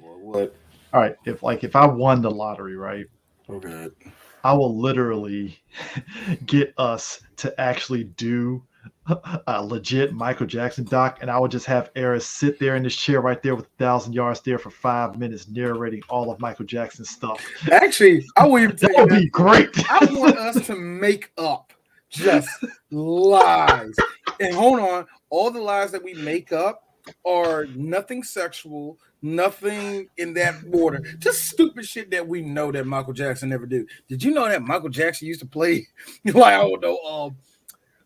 boy. What? All right, if I won the lottery, right, Oh God. I will literally get us to actually do a legit Michael Jackson doc, and I would just have Eris sit there in this chair right there with 1,000 yards there for 5 minutes, narrating all of Michael Jackson's stuff. Actually, I will even tell That you would that. be great. I want us to make up just lies. And hold on, all the lies that we make up are nothing sexual, nothing in that border, just stupid shit that we know that Michael Jackson never did. Did you know that Michael Jackson used to play like I don't know,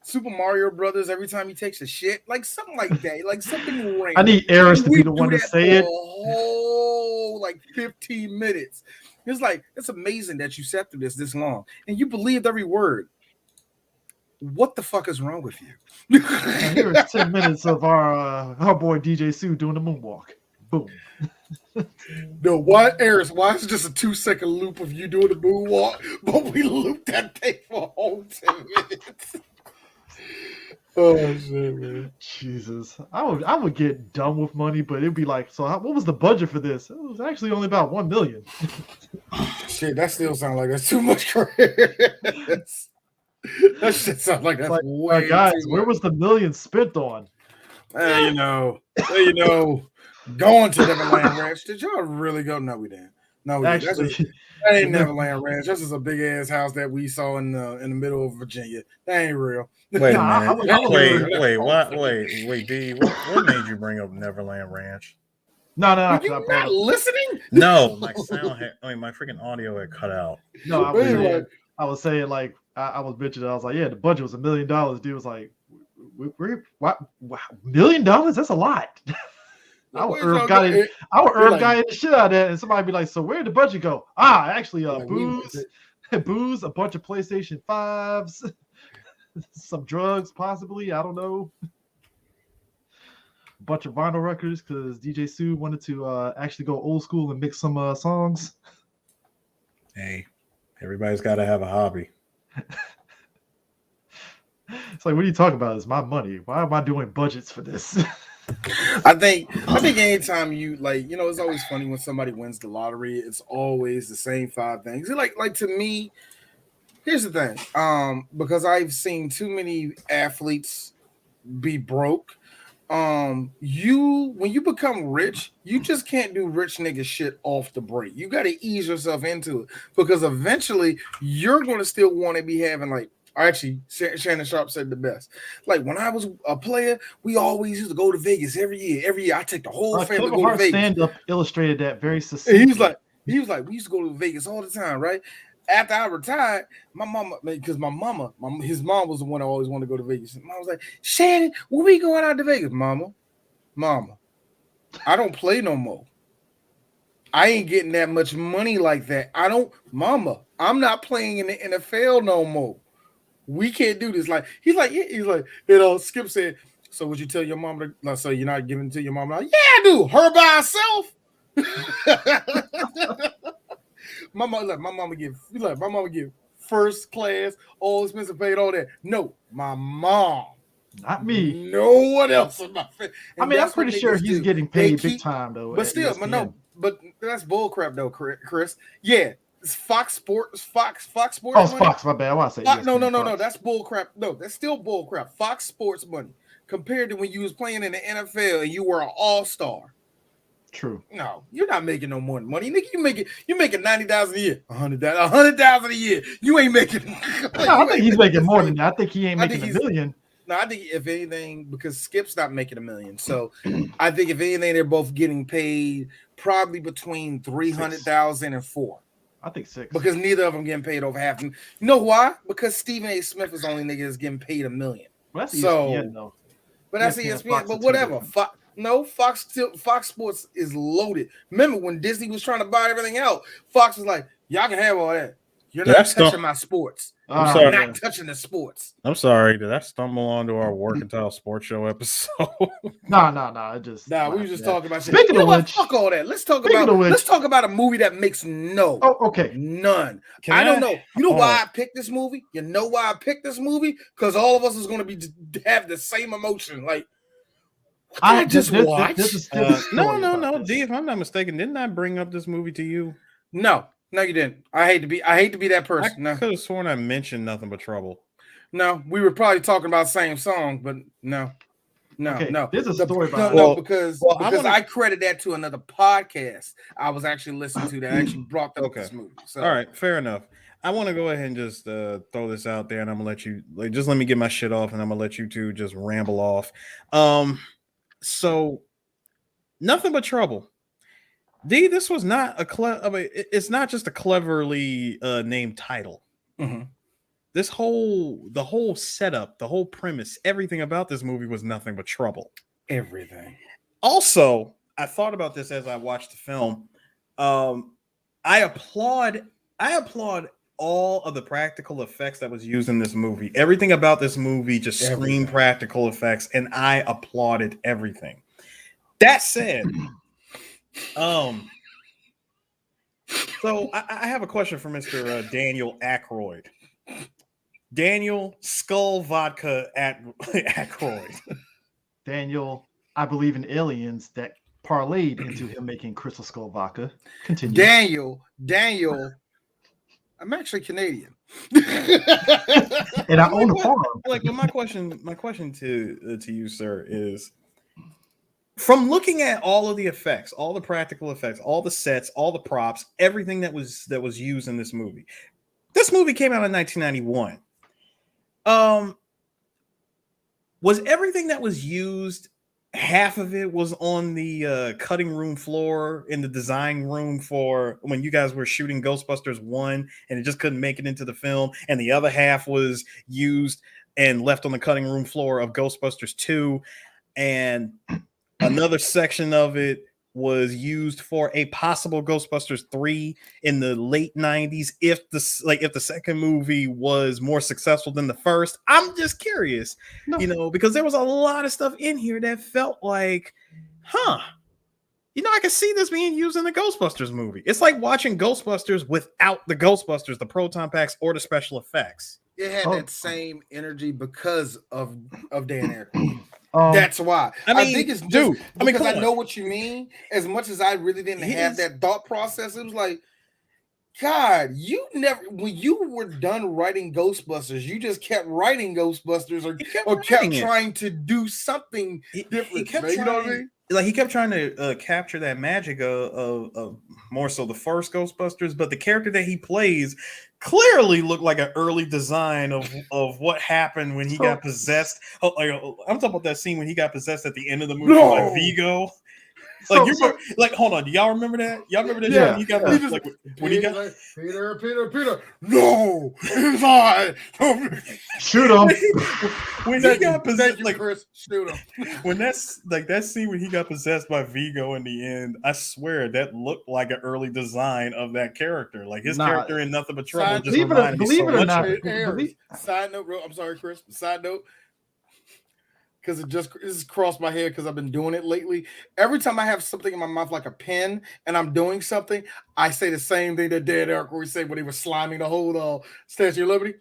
Super Mario Brothers every time he takes a shit, like something like that, like something random. I need Eris to We be the do one to that say for it. a whole like 15 minutes. It's like it's amazing that you sat through this long and you believed every word. What the fuck is wrong with you? Now, here is 10 minutes of our boy DJ Sue doing the moonwalk. Boom. No, why, Eris? Why is it just a 2-second loop of you doing the moonwalk, but we looped that thing for a whole 10 minutes? Oh shit, man! Jesus, I would get dumb with money, but it'd be like, so what was the budget for this? It was actually only about $1 million. Shit, that still sounds like that's too much credit. That shit sounds like that's Like, way guys, too where much. was the million spent on? You know, going to Neverland Ranch. Did y'all really go? No, we didn't. No, we didn't. Actually, That ain't Neverland Ranch. That's just a big ass house that we saw in the middle of Virginia. That ain't real. Wait a Nah, minute. Wait, D, what made you bring up Neverland Ranch? No, Were you not listening? No, my my freaking audio had cut out. No, I was saying like I was mentioning. I was like, yeah, the budget was $1 million. Dude was like, what? $1 million? That's a lot. I would Irv guy in the shit out of that, and somebody be like, so where'd the budget go? Actually, booze, a bunch of PlayStation 5s, some drugs, possibly. I don't know. A bunch of vinyl records because DJ Sue wanted to actually go old school and mix some songs. Hey, everybody's got to have a hobby. It's like, what are you talking about? It's my money. Why am I doing budgets for this? I think anytime you it's always funny when somebody wins the lottery. It's always the same 5 things. Like to me, here's the thing. Because I've seen too many athletes be broke. When you become rich, you just can't do rich nigga shit off the break. You got to ease yourself into it because eventually you're going to still want to be having like. Actually, Shannon Sharp said the best. Like when I was a player, we always used to go to Vegas every year. Every year, I take the whole family to go to Vegas. Stand-up illustrated that very succinctly. He was like, we used to go to Vegas all the time, right? After I retired, my mama, because his mom was the one that always wanted to go to Vegas. And mom was like, Shannon, when we going out to Vegas, mama, I don't play no more. I ain't getting that much money like that. I'm not playing in the NFL no more. We can't do this. He's like, Skip said, so would you tell your mom so you're not giving it to your mom? Like, yeah, I do. Her by herself. my mama give first class, all expensive paid, all that. No, my mom. Not me. No one else in my family. I mean, I'm pretty sure he's getting paid big time though. But still, but that's bullcrap though, Chris. Yeah. It's Fox Sports. Oh, Fox. My bad. I want to say no. That's bullcrap. No, that's still bullcrap. Fox Sports money compared to when you was playing in the NFL and you were an all-star. True. No, you're not making no more money. Nigga, you making $90,000 a year, $100,000 a year. You ain't making. I think he's making more than that. I think he ain't making $1 million. No, I think if anything, because Skip's not making $1 million, so I think if anything, they're both getting paid probably between $300,000 and $4 million. I think 6 because neither of them getting paid over half. You know why? Because Stephen A. Smith is the only nigga that's getting paid $1 million. Well, that's ESPN, though. But that's ESPN. But whatever. Fox Sports is loaded. Remember when Disney was trying to buy everything out? Fox was like, "Y'all can have all that. You're not touching my sports. I'm sorry. You're not touching the sports." I'm sorry. Did that stumble onto our Workentile Sports Show episode? No. We were just talking about shit. Speaking of which, fuck all that. Let's talk about a movie that makes none. None. I don't know. You know why I picked this movie? You know why I picked this movie? Because all of us is going to have the same emotion. Like, I just watched. No. D, if I'm not mistaken, didn't I bring up this movie to you? No, you didn't. I hate to be that person. I could have sworn I mentioned Nothing But Trouble. No, we were probably talking about the same song, but no. There's a story about because I credit that to another podcast I was actually listening to that actually brought up this movie. So. All right, fair enough. I want to go ahead and just throw this out there, and I'm gonna let you just let me get my shit off, and I'm gonna let you two just ramble off. So Nothing But Trouble. D, this was not it's not just a cleverly named title. Mm-hmm. The whole setup, the whole premise, everything about this movie was nothing but trouble. Everything. Also, I thought about this as I watched the film. I applaud all of the practical effects that was used in this movie. Everything about this movie just screamed practical effects, and I applauded everything. That said, so I have a question for Mr. Daniel Akroyd. Daniel Skull Vodka Akroyd. Daniel, I believe in aliens that parlayed into him making Crystal Skull Vodka. Continue. Daniel, I'm actually Canadian. And I own a farm. But my question to you, sir, is from looking at all of the effects, all the practical effects, all the sets, all the props, everything that was used in this movie. This movie came out in 1991. Was everything that was used, half of it was on the cutting room floor in the design room for when you guys were shooting Ghostbusters 1 and it just couldn't make it into the film, and the other half was used and left on the cutting room floor of Ghostbusters 2, and another section of it was used for a possible Ghostbusters 3 in the late 90s if the second movie was more successful than the first. I'm just curious, because there was a lot of stuff in here that felt like, I can see this being used in the Ghostbusters movie. It's like watching Ghostbusters without the Ghostbusters, the proton packs, or the special effects. It had that same energy because of Dan Aykroyd. That's why. I think it's just because I know what you mean. As much as I really didn't have that thought process, it was like, God, you never, when you were done writing Ghostbusters, you just kept writing Ghostbusters or kept trying to do something different. You know what I mean? Like he kept trying to capture that magic of more so the first Ghostbusters, but the character that he plays clearly looked like an early design of what happened when he got possessed. I'm talking about that scene when he got possessed at the end of the movie by Vigo. Hold on, do y'all remember that? Y'all remember that? Yeah. When he got when he got Peter. No, it's I. Shoot him. When he got possessed, Chris, shoot him. When that's like that scene when he got possessed by Vigo in the end, I swear that looked like an early design of that character. Like his character in Nothing But Trouble. Believe it or not. Side note, I'm sorry, Chris. Side note. Because this crossed my head because I've been doing it lately. Every time I have something in my mouth like a pen and I'm doing something, I say the same thing that Dan Aykroyd said when he was sliming the whole Statue of Liberty.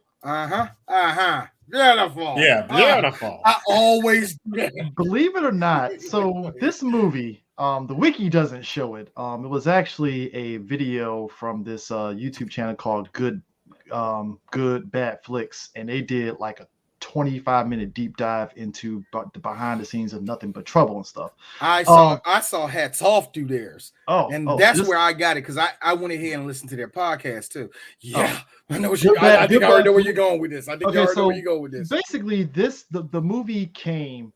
Beautiful. Yeah, beautiful. I always do that. Believe it or not, so this movie, the wiki doesn't show it. It was actually a video from this YouTube channel called Good Bad Flicks, and they did like a 25-minute deep dive into the behind the scenes of Nothing But Trouble and stuff. I saw Hats Off do theirs. That's where I got it because I went ahead and listened to their podcast too. Yeah, I know what I think I already know where you're going with this. Basically, the movie came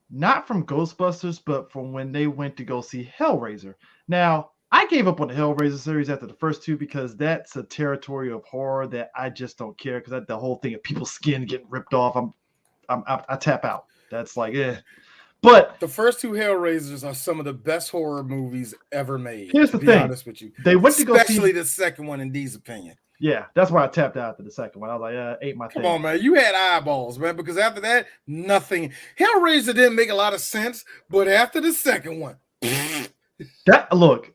not from Ghostbusters, but from when they went to go see Hellraiser. Now, I gave up on the Hellraiser series after the first two because that's a territory of horror that I just don't care. Because the whole thing of people's skin getting ripped off, I tap out. That's like, But the first two Hellraisers are some of the best horror movies ever made. Here's the thing: honest with you, they went to go see, especially the second one in Dee's opinion. Yeah, that's why I tapped out after the second one. I was like, ain't my thing. Come on, man, you had eyeballs, man. Because after that, nothing. Hellraiser didn't make a lot of sense, but after the second one. That look,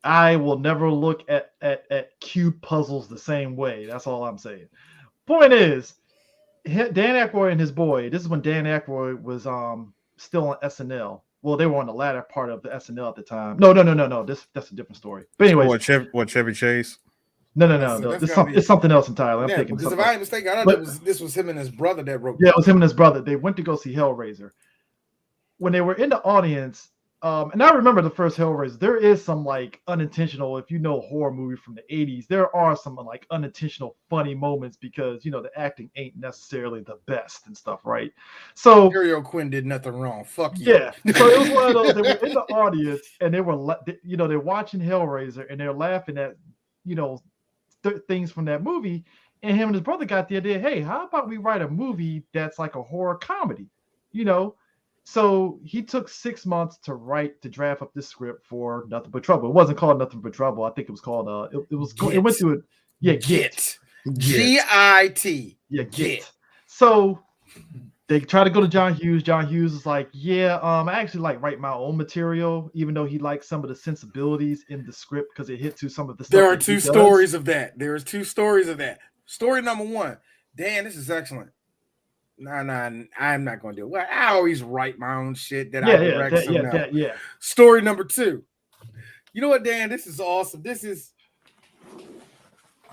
I will never look at cube puzzles the same way. That's all I'm saying. Point is, Dan Aykroyd and his boy, this is when Dan Aykroyd was still on SNL. Well, they were on the latter part of the SNL at the time. No. That's a different story. But anyways, Chevy Chase? No. It's something else entirely. I'm thinking because if I ain't mistaken, I know this was him and his brother that wrote. Yeah, it was him and his brother. They went to go see Hellraiser. When they were in the audience, and I remember the first Hellraiser, there is some like unintentional, if you know a horror movie from the 80s, there are some like unintentional funny moments because the acting ain't necessarily the best and stuff, right? So Gary Quinn did nothing wrong. Fuck you. Yeah. So it was one of those. They were in the audience and they were they're watching Hellraiser and they're laughing at things from that movie. And him and his brother got the idea, hey, how about we write a movie that's like a horror comedy? So he took 6 months to draft up this script for Nothing But Trouble. It wasn't called Nothing But Trouble. I think it was called it went through it. Yeah, Get. G-I-T. Yeah, Get. So they try to go to John Hughes. John Hughes is like, yeah, I actually like write my own material, even though he likes some of the sensibilities in the script because it hit to some of the stuff. There are two stories of that. There is 2 stories of that. Story number 1. Dan, this is excellent. Nah, I'm not going to do it. Well, I always write my own shit that I direct. Story number 2. You know what, Dan? This is awesome. This is...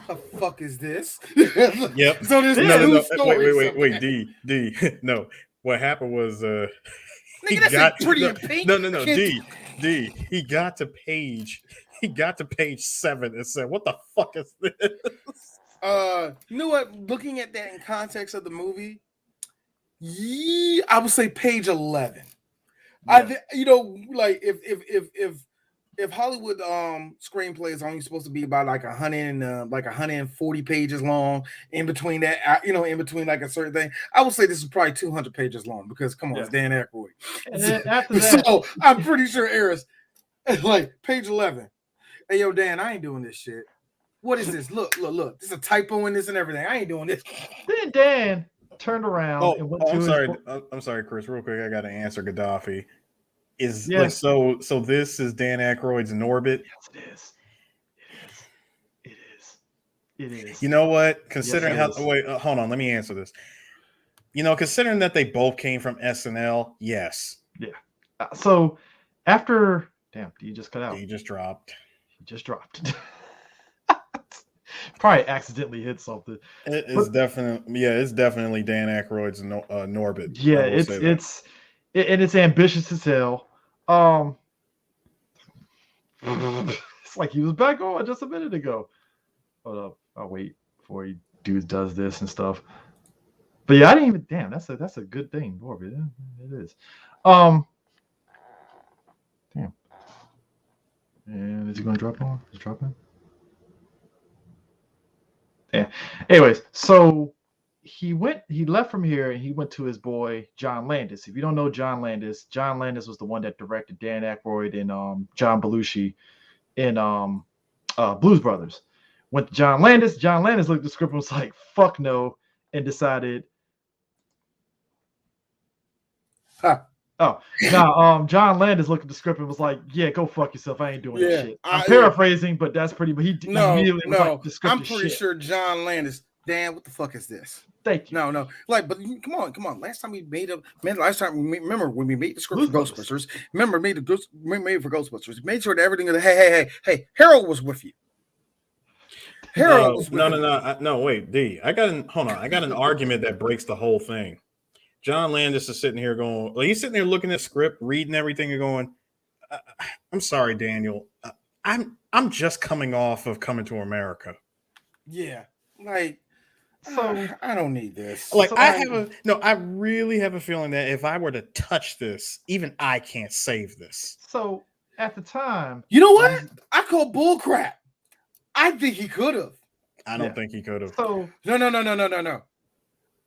What the fuck is this? Yep. So there's no stories. Wait, D. No. What happened was Nigga, that's Pretty in Pink. No, D. He got to page 7 and said, "What the fuck is this?" You know what? Looking at that in context of the movie, I would say page 11. Yeah. Like if Hollywood screenplays are only supposed to be about like 140 pages long, in between that, in between like a certain thing, I would say this is probably 200 pages long because come on, it's Dan Akroyd. And then after that, so I'm pretty sure Eris, like page 11. Hey yo, Dan, I ain't doing this shit. What is this? Look. There's a typo in this and everything. I ain't doing this. Then Dan turned around and went to I'm sorry, Chris. Real quick, I got to answer Gaddafi. So this is Dan Aykroyd's Norbit? Yes, it is. You know what? Considering hold on, let me answer this. Considering that they both came from SNL, yes. Yeah. So after, damn, you just cut out. He just dropped. Probably accidentally hit something. It's definitely Dan Aykroyd's Norbit. Yeah, it's ambitious as hell. It's like he was back on just a minute ago. Hold up, I'll wait before he does this and stuff. But yeah, I didn't even. Damn, that's a good thing, Norbit. Yeah, it is. Damn. And is he going to drop on? Is he dropping? Yeah. Anyways, so he left from here and he went to his boy John Landis. If you don't know John Landis was the one that directed Dan Aykroyd and John Belushi in Blues Brothers. Went to John Landis. John Landis looked at the script and was like, "Fuck no," and decided. John Landis looked at the script and was like, "Yeah, go fuck yourself. I ain't doing this shit." I'm paraphrasing, but that's pretty. But he immediately was like, "The script I'm pretty sure John Landis. Dan, what the fuck is this?" Thank you. No. Like, but come on. Last time we made remember when we made the script for Ghostbusters? Remember made it for Ghostbusters. Made sure that everything was hey, Harold was with you. Harold was with you. No, wait, D. I got an argument that breaks the whole thing. John Landis is sitting here going, he's sitting there looking at the script, reading everything and going, I'm sorry, Daniel. I'm just coming off of Coming to America. Yeah. Like, so I don't need this. Like, I really have a feeling that if I were to touch this, even I can't save this. So at the time, you know what? I call bullcrap. I think he could have. I don't think he could have. So no.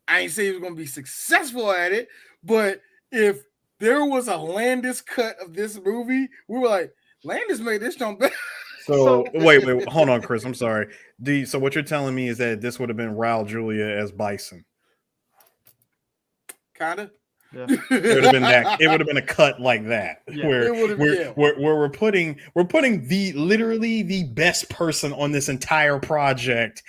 I ain't say he was going to be successful at it, but if there was a Landis cut of this movie, we were like, Landis made this jump better. So wait, hold on, Chris. I'm sorry. So what you're telling me is that this would have been Raul Julia as Bison. Kinda. Yeah. It would have been that. It would have been a cut like that, Yeah. where Yeah. we're putting the literally the best person on this entire project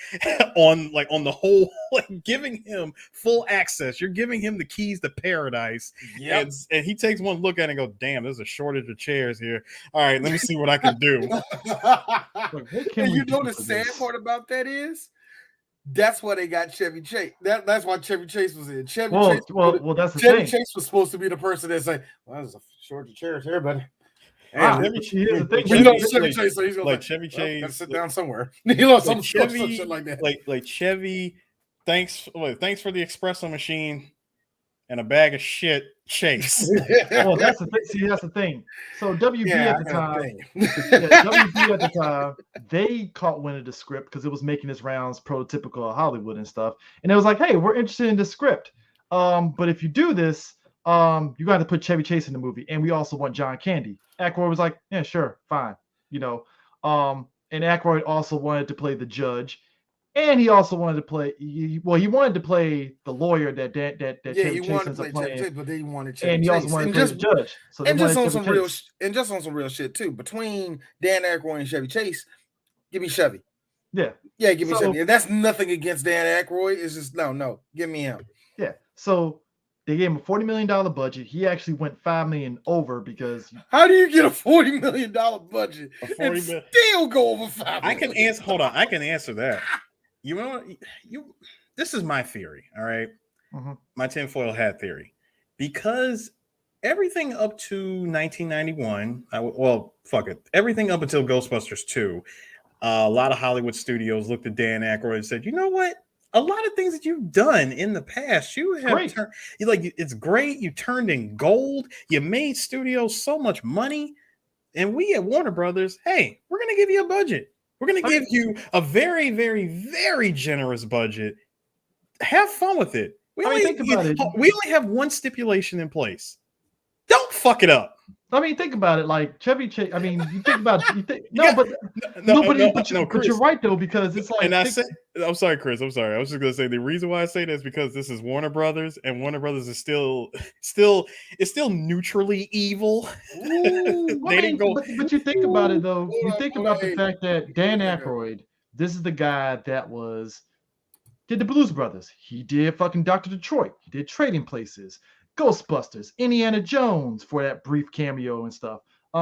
on the whole, like giving him full access. You're giving him the keys to paradise, Yep. and he takes one look at it and go, "Damn, there's a shortage of chairs here. All right, let me see what I can do." Like, what can And we you know do the for sad this? part about that is that's why they got Chevy Chase. That's why Chevy Chase was in. Chevy Chase that's the Chevy thing. Chase was supposed to be the person that's like, well, there's a shortage of chairs here, but Here's the thing. we know Chevy Chase, so he's gonna like Chevy Chase, gotta sit down somewhere. Some like Chevy, shit like that. Like Chevy, thanks for the espresso machine and a bag of shit, Chase. Well, that's the thing. See, that's the thing. So WB at the time, they caught wind of the script because it was making its rounds prototypical of Hollywood and stuff. And it was like, hey, we're interested in the script. But if you do this, you got to put Chevy Chase in the movie, and we also want John Candy. Akroyd was like, yeah, sure, fine, and Akroyd also wanted to play the judge, and he also wanted to play. He wanted to play the lawyer that Chevy Chase ends up playing, Chase, but they wanted Chevy and he also Chase. wanted to play the judge. So and just on some real shit too. Between Dan Aykroyd and Chevy Chase, give me Chevy. Yeah, give me Chevy. And that's nothing against Dan Aykroyd. It's just no, give me him. Yeah. So they gave him a $40 million budget. He actually went $5 million over because. How do you get a $40 million budget and still go over $5 million? I can answer. Hold on, I can answer that. You know, this is my theory. All right, my tinfoil hat theory, because everything up to 1991, everything up until Ghostbusters 2, a lot of Hollywood studios looked at Dan Aykroyd and said, you know what? A lot of things that you've done in the past, you have it's great. You turned in gold. You made studios so much money. And we at Warner Brothers, hey, we're going to give you a budget. We're going to give you a very, very, very generous budget. Have fun with it. We only have one stipulation in place. Don't fuck it up. I mean, think about it. Like Chevy Chase. I mean, you think about it. But you're right though, because it's like. And I'm sorry, Chris. I'm sorry. I was just gonna say the reason why I say that is because this is Warner Brothers, and Warner Brothers is still neutrally evil. But you think about it though. You think about the fact that Dan Aykroyd, this is the guy that did the Blues Brothers. He did fucking Dr. Detroit. He did Trading Places. Ghostbusters, Indiana Jones for that brief cameo and stuff.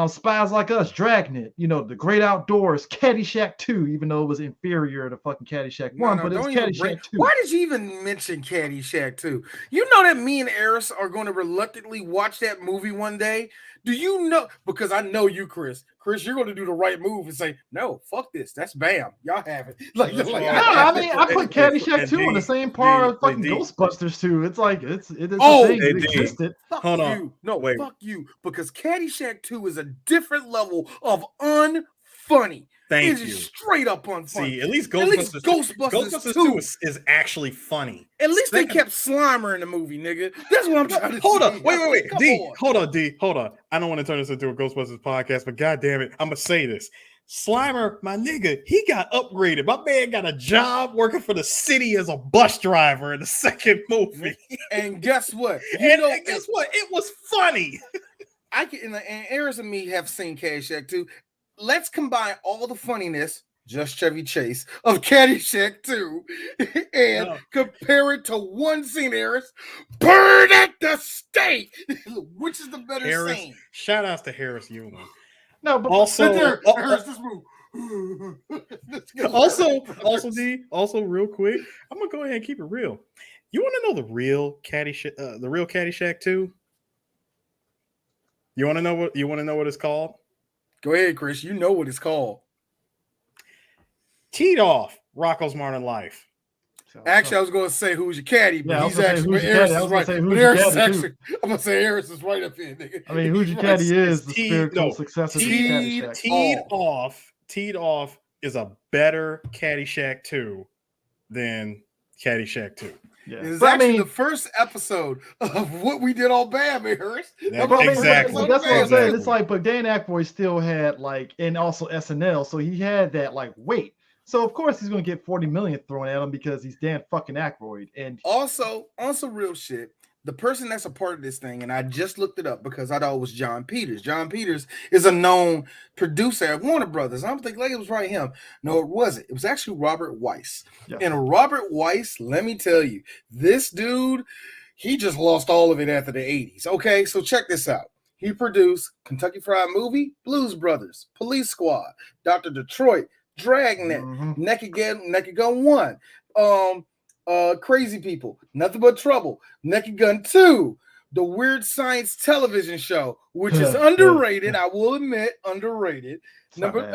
Spies Like Us, Dragnet, The Great Outdoors, Caddyshack 2, even though it was inferior to fucking Caddyshack 1, but it's Caddyshack 2. Why did you even mention Caddyshack 2? You know that me and Eris are going to reluctantly watch that movie one day? Do you know? Because I know you, Chris. Chris, you're going to do the right move and say, no, fuck this. That's Bam. Y'all have it. I put Caddyshack 2 on the same par of fucking Ghostbusters 2. It's like, it existed. Fuck you. Because Caddyshack 2 is a different level of unfunny. Thank you. It's straight up unfunny. See, at least Ghostbusters 2 is actually funny. At least they kept Slimer in the movie, nigga. That's what I'm trying to Hold say. on. Wait. D. Hold on. I don't want to turn this into a Ghostbusters podcast, but God damn it, I'm going to say this. Slimer, my nigga, he got upgraded. My man got a job working for the city as a bus driver in the second movie. And guess what? Guess what? It was funny. And Eris and me have seen Caddyshack 2. Let's combine all the funniness, just Chevy Chase, of Caddyshack 2 and compare it to one scene, Eris. Burn at the stake! Which is the better scene? Shout outs to Harris Yulin. No, but also, Harris, this move. also, real quick, I'm gonna go ahead and keep it real. You want to know the real Caddyshack 2? You want to know what it's called? Go ahead, Chris. You know what it's called. Teed Off, Rocco's Modern Life. Actually, I was going to say Who's Your Caddy, but he's actually Eris is right. I'm going to say Eris is right up here, nigga. I mean, Who's Your Caddy is the spiritual successor to Caddyshack. Teed Off is a better Caddyshack 2 than Caddyshack 2. Yeah. It's actually the first episode of what we did on Bam, Eris. Exactly. That's what I'm saying. It's like, but Dan Aykroyd still had and also SNL, so he had that weight. So of course he's gonna get $40 million thrown at him because he's Dan fucking Aykroyd. And also on some real shit, the person that's a part of this thing, and I just looked it up because I thought it was John Peters. John Peters is a known producer at Warner Brothers. I'm thinking like it was probably him. No, it wasn't. It was actually Robert Weiss. Yes. And Robert Weiss, let me tell you, this dude, he just lost all of it after the 80s. Okay, so check this out. He produced Kentucky Fried Movie, Blues Brothers, Police Squad, Dr. Detroit, Dragnet, Naked Gun 1, Crazy People, Nothing But Trouble, Naked Gun 2, the Weird Science television show, which is underrated. I will admit, underrated. Naked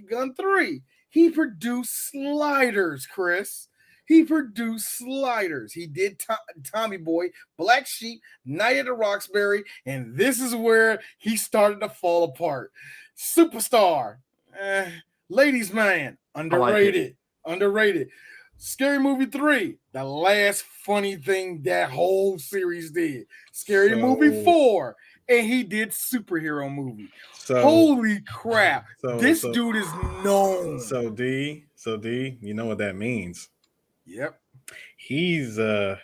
Gun 3. He produced Sliders, Chris. He produced Sliders. He did Tommy Boy, Black Sheep, Night at the Roxbury, and this is where he started to fall apart. Superstar, Ladies Man, underrated. Scary Movie 3, the last funny thing that whole series did. Scary Movie 4, and he did superhero movie. Holy crap. This dude is known. So D, you know what that means. Yep. He's that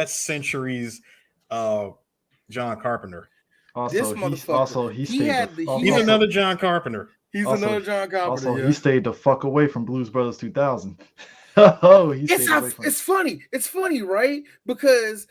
century's John Carpenter. He's another John Carpenter. Also, he stayed the fuck away from Blues Brothers 2000. It's funny, right? Because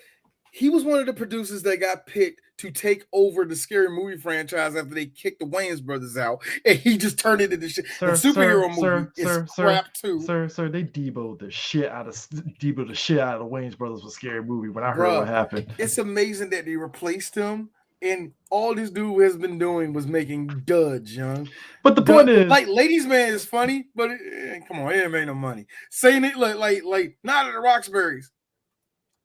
he was one of the producers that got picked to take over the Scary Movie franchise after they kicked the Wayans brothers out, and he just turned it into shit. The superhero movie is crap too. Sir, they deboed the shit out of the Wayans brothers with Scary Movie when I heard what happened. It's amazing that they replaced him. And all this dude has been doing was making duds, young. But the point is, like, Ladies Man is funny, but come on, it ain't made no money. Saying it like Night at the Roxbury's,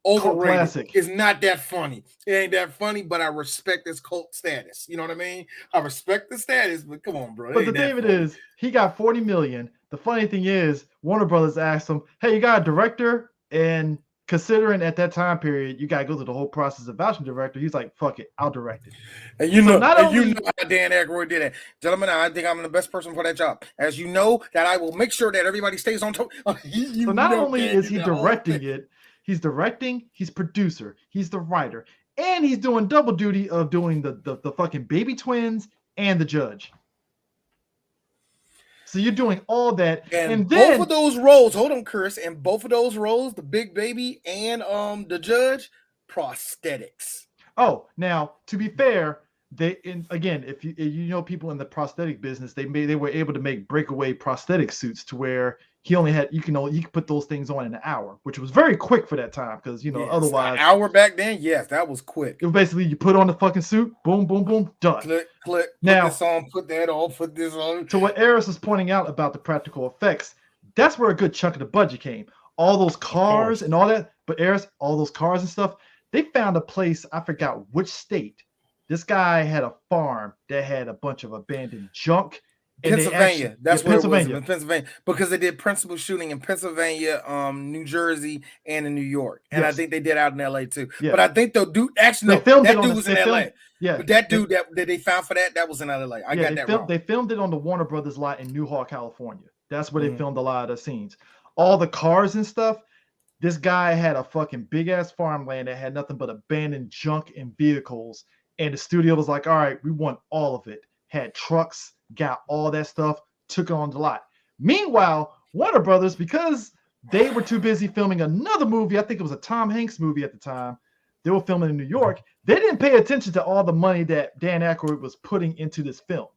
overrated. Classic. It's not that funny. It ain't that funny, but I respect its cult status. You know what I mean? I respect the status, but come on, bro. But the thing is, he got $40 million. The funny thing is, Warner Brothers asked him, "Hey, you got a director?" And considering at that time period, you gotta go through the whole process of vouching director. He's like, "Fuck it, I'll direct it." And you know how Dan Akroyd did it, gentlemen. I think I'm the best person for that job. As you know, that I will make sure that everybody stays on top. So not only is he directing it, he's directing, he's producer, he's the writer, and he's doing double duty of doing the fucking baby twins and the judge. So you're doing all that, and then both of those roles. Hold on, Chris. And both of those roles, the big baby and the judge, prosthetics. Oh, now to be fair, if you know people in the prosthetic business, they were able to make breakaway prosthetic suits to where he only had you can put those things on in an hour, which was very quick for that time because otherwise an hour back then, yes, that was quick. It was basically you put on the fucking suit, boom, boom, boom, done. Click. Now, put this on, put that on, put this on. To what Eris was pointing out about the practical effects, that's where a good chunk of the budget came. All those cars and all that, but Eris, all those cars and stuff, they found a place, I forgot which state. This guy had a farm that had a bunch of abandoned junk. Pennsylvania. That's where it was in Pennsylvania, because they did principal shooting in Pennsylvania, New Jersey, and in New York, and I think they did out in LA too. Yeah. But I think that dude was in LA. Yeah, but that dude that they found for that was in LA. I got that wrong. They filmed it on the Warner Brothers lot in Newhall, California. That's where they filmed a lot of the scenes. All the cars and stuff. This guy had a fucking big ass farmland that had nothing but abandoned junk and vehicles, and the studio was like, "All right, we want all of it." Had trucks. Got all that stuff, took it on the lot. Meanwhile, Warner Brothers, because they were too busy filming another movie, I think it was a Tom Hanks movie at the time, they were filming in New York, they didn't pay attention to all the money that Dan Akroyd was putting into this film.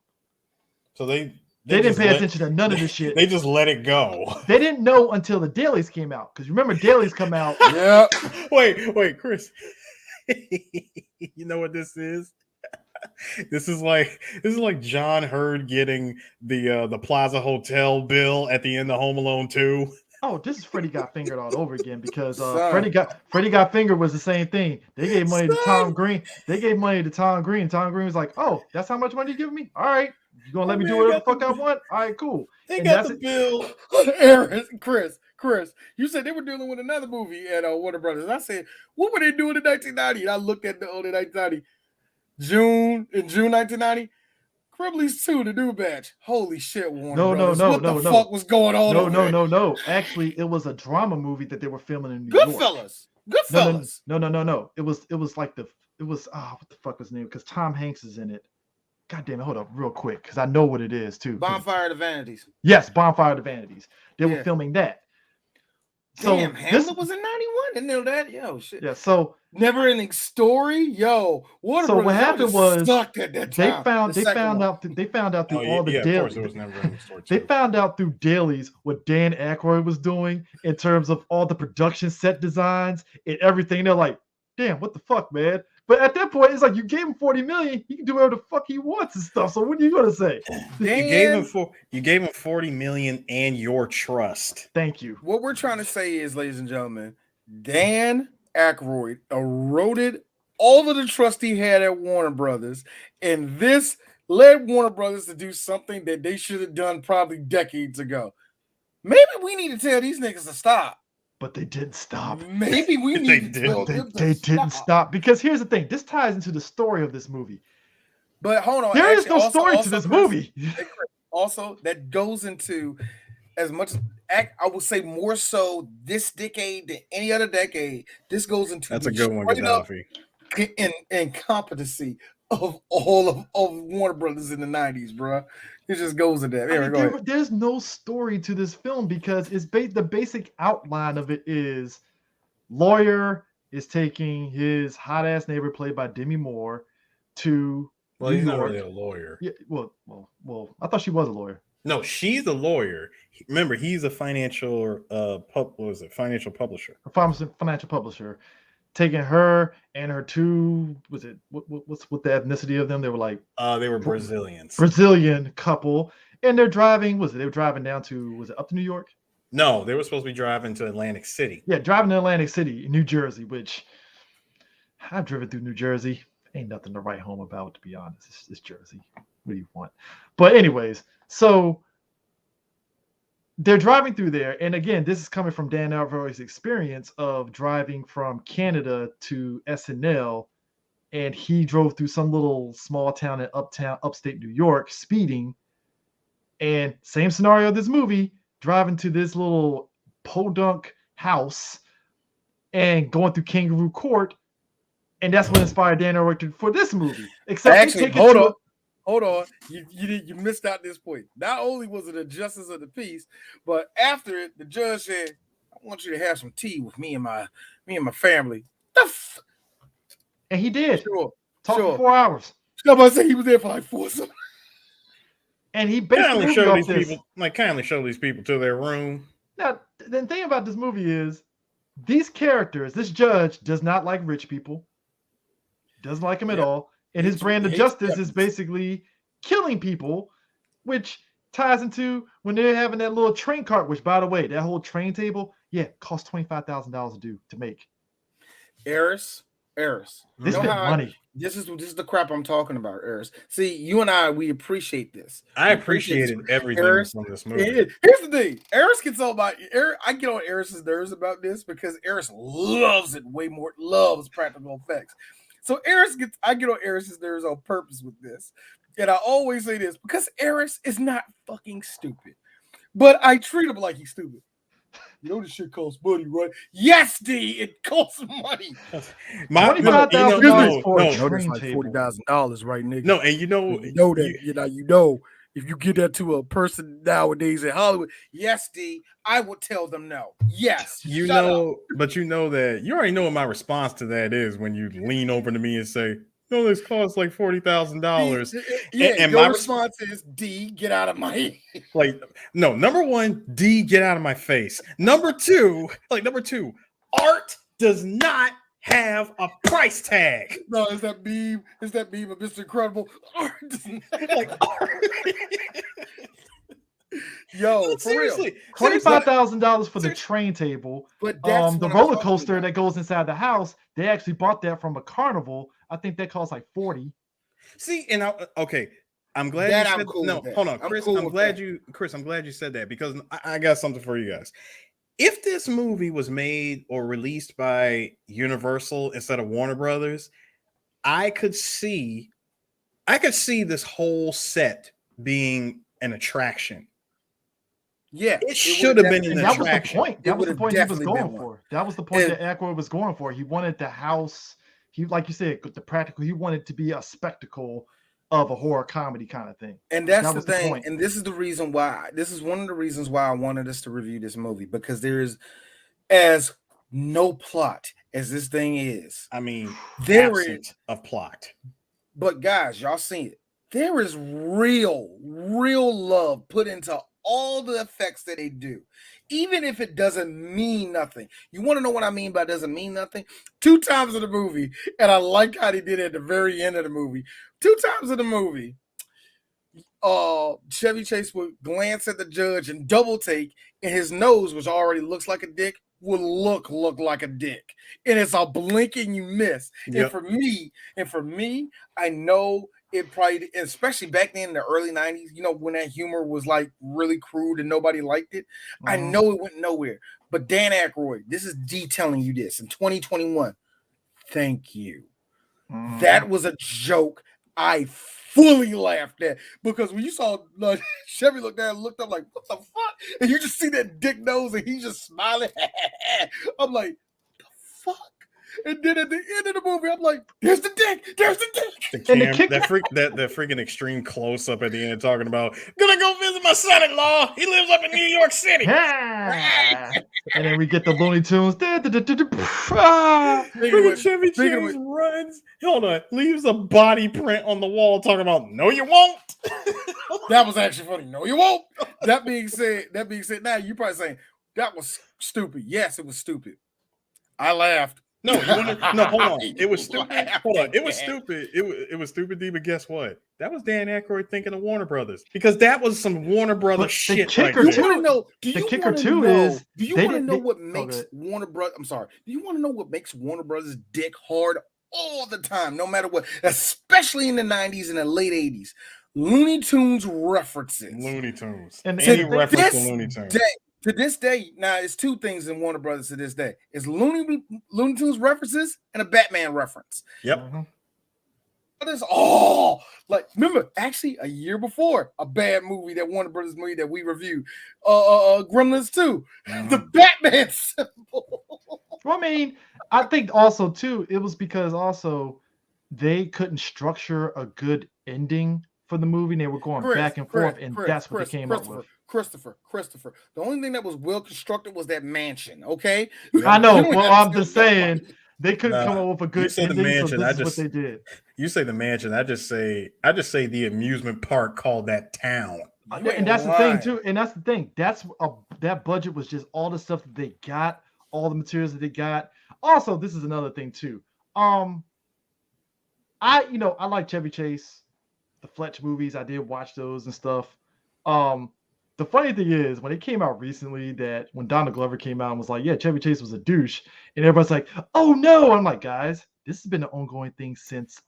So they didn't pay attention to none of this shit. They just let it go. They didn't know until the dailies came out. Because remember, dailies come out. Yeah. Wait, Chris. You know what this is? This is like John Hurd getting the Plaza Hotel bill at the end of Home Alone 2. Oh, this is Freddie Got Fingered all over again because Freddie Got Fingered was the same thing. They gave money to Tom Green. Tom Green was like, "Oh, that's how much money you giving me? All right, you gonna let me do whatever the fuck I want? All right, cool." They got the bill. Aaron, Chris, you said they were dealing with another movie at Warner Brothers. I said, what were they doing in 1990? And I looked at the 1990. June 1990, Gremlins 2, the new batch. Holy shit, Warner Brothers. What the no. fuck was going on over there? No. Actually, it was a drama movie that they were filming in New York. Goodfellas. No. It was like what the fuck was the name? Because Tom Hanks is in it. God damn it, hold up real quick, because I know what it is too. Bonfire of the Vanities. Yes, Bonfire of the Vanities. They were filming that. Damn, Hamlet was in 91. Didn't know that. Yo, shit. Yeah, so Never Ending Story. Yo, Warner Brothers, what happened was sucked at that time. They found out through all the dailies. It was Never Ending Story. They found out through dailies what Dan Akroyd was doing in terms of all the production set designs and everything. They're like, damn, what the fuck, man? But at that point, it's like you gave him $40 million. He can do whatever the fuck he wants and stuff. So what are you gonna say? You gave him $40 million and your trust. Thank you. What we're trying to say is, ladies and gentlemen, Dan Akroyd eroded all of the trust he had at Warner Brothers, and this led Warner Brothers to do something that they should have done probably decades ago. Maybe we need to tell these niggas to stop. But they didn't stop. Maybe we need to tell them they didn't stop. Because here's the thing. This ties into the story of this movie. But hold on. There is no story to this movie. Also, that goes into as much, I would say more so this decade than any other decade. This goes into that's a good one, Gaddafi. Incompetency of all of Warner Brothers in the 90s, bro. It just goes into that. There's no story to this film because it's the basic outline of it is lawyer is taking his hot ass neighbor played by Demi Moore to he's not really a lawyer. Yeah, well, I thought she was a lawyer. No, she's a lawyer. Remember, he's a financial financial publisher. A financial publisher. Taking her and her two, what's the ethnicity of them? They were like they were Brazilians. Brazilian couple. And they're driving, they were driving down to, was it up to New York? No, they were supposed to be driving to Atlantic City. Yeah, driving to Atlantic City, New Jersey, which I've driven through New Jersey. Ain't nothing to write home about, to be honest. It's Jersey. What do you want? But anyways, so they're driving through there. And again, this is coming from Dan Akroyd's experience of driving from Canada to SNL. And he drove through some little small town in upstate New York, speeding. And same scenario of this movie, driving to this little podunk house and going through Kangaroo Court. And that's what inspired Dan Akroyd for this movie. Except actually, hold on. You missed out this point. Not only was it a justice of the peace, but after it, the judge said, "I want you to have some tea with me and my family." And he did. Sure. For 4 hours. Somebody said he was there for like 4 hours. And he basically kindly show these people to their room. Now, the thing about this movie is these characters, this judge does not like rich people. Doesn't like him at all. And his brand of justice is basically killing people, which ties into when they're having that little train cart, which, by the way, that whole train table, costs $25,000 to make. Eris. This is money. This is the crap I'm talking about, Eris. See, you and I, we appreciate this. I appreciated everything from this movie. Here's the thing. Eris gets all about I get on Eris's nerves about this because Eris loves it way more, loves practical effects. So I get on Eris's nerves on purpose with this. And I always say this because Eris is not fucking stupid. But I treat him like he's stupid. You know this shit costs money, right? Yes, D, it costs money. $25,000 for a train table. $40,000, right, nigga? No, and you know that if you get that to a person nowadays in Hollywood, yes, D, I would tell them no. Yes, but you know that you already know what my response to that is when you lean over to me and say, "No, this costs like $40,000." And my response is, D, get out of my no. Number one, D, get out of my face. Number two, art does not have a price tag. No, it's that beam of Mr. Incredible. Art does not art. Yo, seriously, $25,000 for the train table. But that's the roller coaster that goes inside the house. They actually bought that from a carnival. I think that costs like $40. See, and I'm glad you said no. Hold on, Chris. I'm glad you said that because I got something for you guys. If this movie was made or released by Universal instead of Warner Brothers, I could see I could see this whole set being an attraction. Yeah, it should have been an that was the attraction. point. That was the point he was going for. That was the point And- that Akroyd was going for. He wanted the house. He, like you said, the practical. He wanted to be a spectacle of a horror comedy kind of thing. And that's That the was the thing. point. And this is the reason why. This is one of the reasons why I wanted us to review this movie, because there is as no plot as this thing is. I mean, there absent of plot. But guys, y'all seen it. There is real love put into all the effects that they do, even if it doesn't mean nothing. You want to know what I mean by doesn't mean nothing? 2 times in the movie, and I like how they did it at the very end of the movie. 2 times in the movie, Chevy Chase would glance at the judge and double take, and his nose, which already looks like a dick, would look like a dick. And it's a blink and you miss. Yep. And for me, I know it probably, especially back then in the early 90s, you know, when that humor was like really crude and nobody liked it. I know it went nowhere. But Dan Akroyd, this is D telling you this in 2021. Thank you. That was a joke I fully laughed at, because when you saw Chevy look down and looked up like, what the fuck? And you just see that dick nose and he's just smiling. I'm like, the fuck? And then at the end of the movie, I'm like, there's the dick. There's the dick. That freaking extreme close up at the end talking about, gonna go visit my son-in-law. He lives up in New York City. And then we get the Looney Tunes. Chevy Chase runs. Hold on, leaves a body print on the wall talking about, no, you won't. That was actually funny. No, you won't. That being said, now you're probably saying that was stupid. Yes, it was stupid. I laughed. No, hold on. It was stupid. Hold on. It was stupid. It was stupid, D, but guess what? That was Dan Akroyd thinking of Warner Brothers, because that was some Warner Brothers shit. Do you want to know what makes Warner Brothers? I'm sorry. Do you want to know what makes Warner Brothers dick hard all the time, no matter what, especially in the 90s and the late 80s? Looney Tunes references. Looney Tunes. And any reference to Looney Tunes. To this day, now it's 2 things in Warner Brothers to this day. It's Looney Tunes references and a Batman reference. Yep. This all like, remember, actually a year before, a bad movie that Warner Brothers movie that we reviewed, Gremlins 2, the Batman symbol. Well, I mean, I think also too, it was because also they couldn't structure a good ending for the movie. They were going back and forth, and that's what they came up with. Christopher. The only thing that was well constructed was that mansion. Okay, I know. Well, I'm just saying they couldn't come up with a good ending. The mansion. So this is what they did. You say the mansion. I just say the amusement park called that town. And that's the thing too. And that's the thing. That budget was just all the stuff that they got, all the materials that they got. Also, this is another thing too. I like Chevy Chase, the Fletch movies. I did watch those and stuff. The funny thing is, when it came out recently, that when Donald Glover came out and was like, yeah, Chevy Chase was a douche, and everybody's like, oh no. I'm like, guys, this has been an ongoing thing since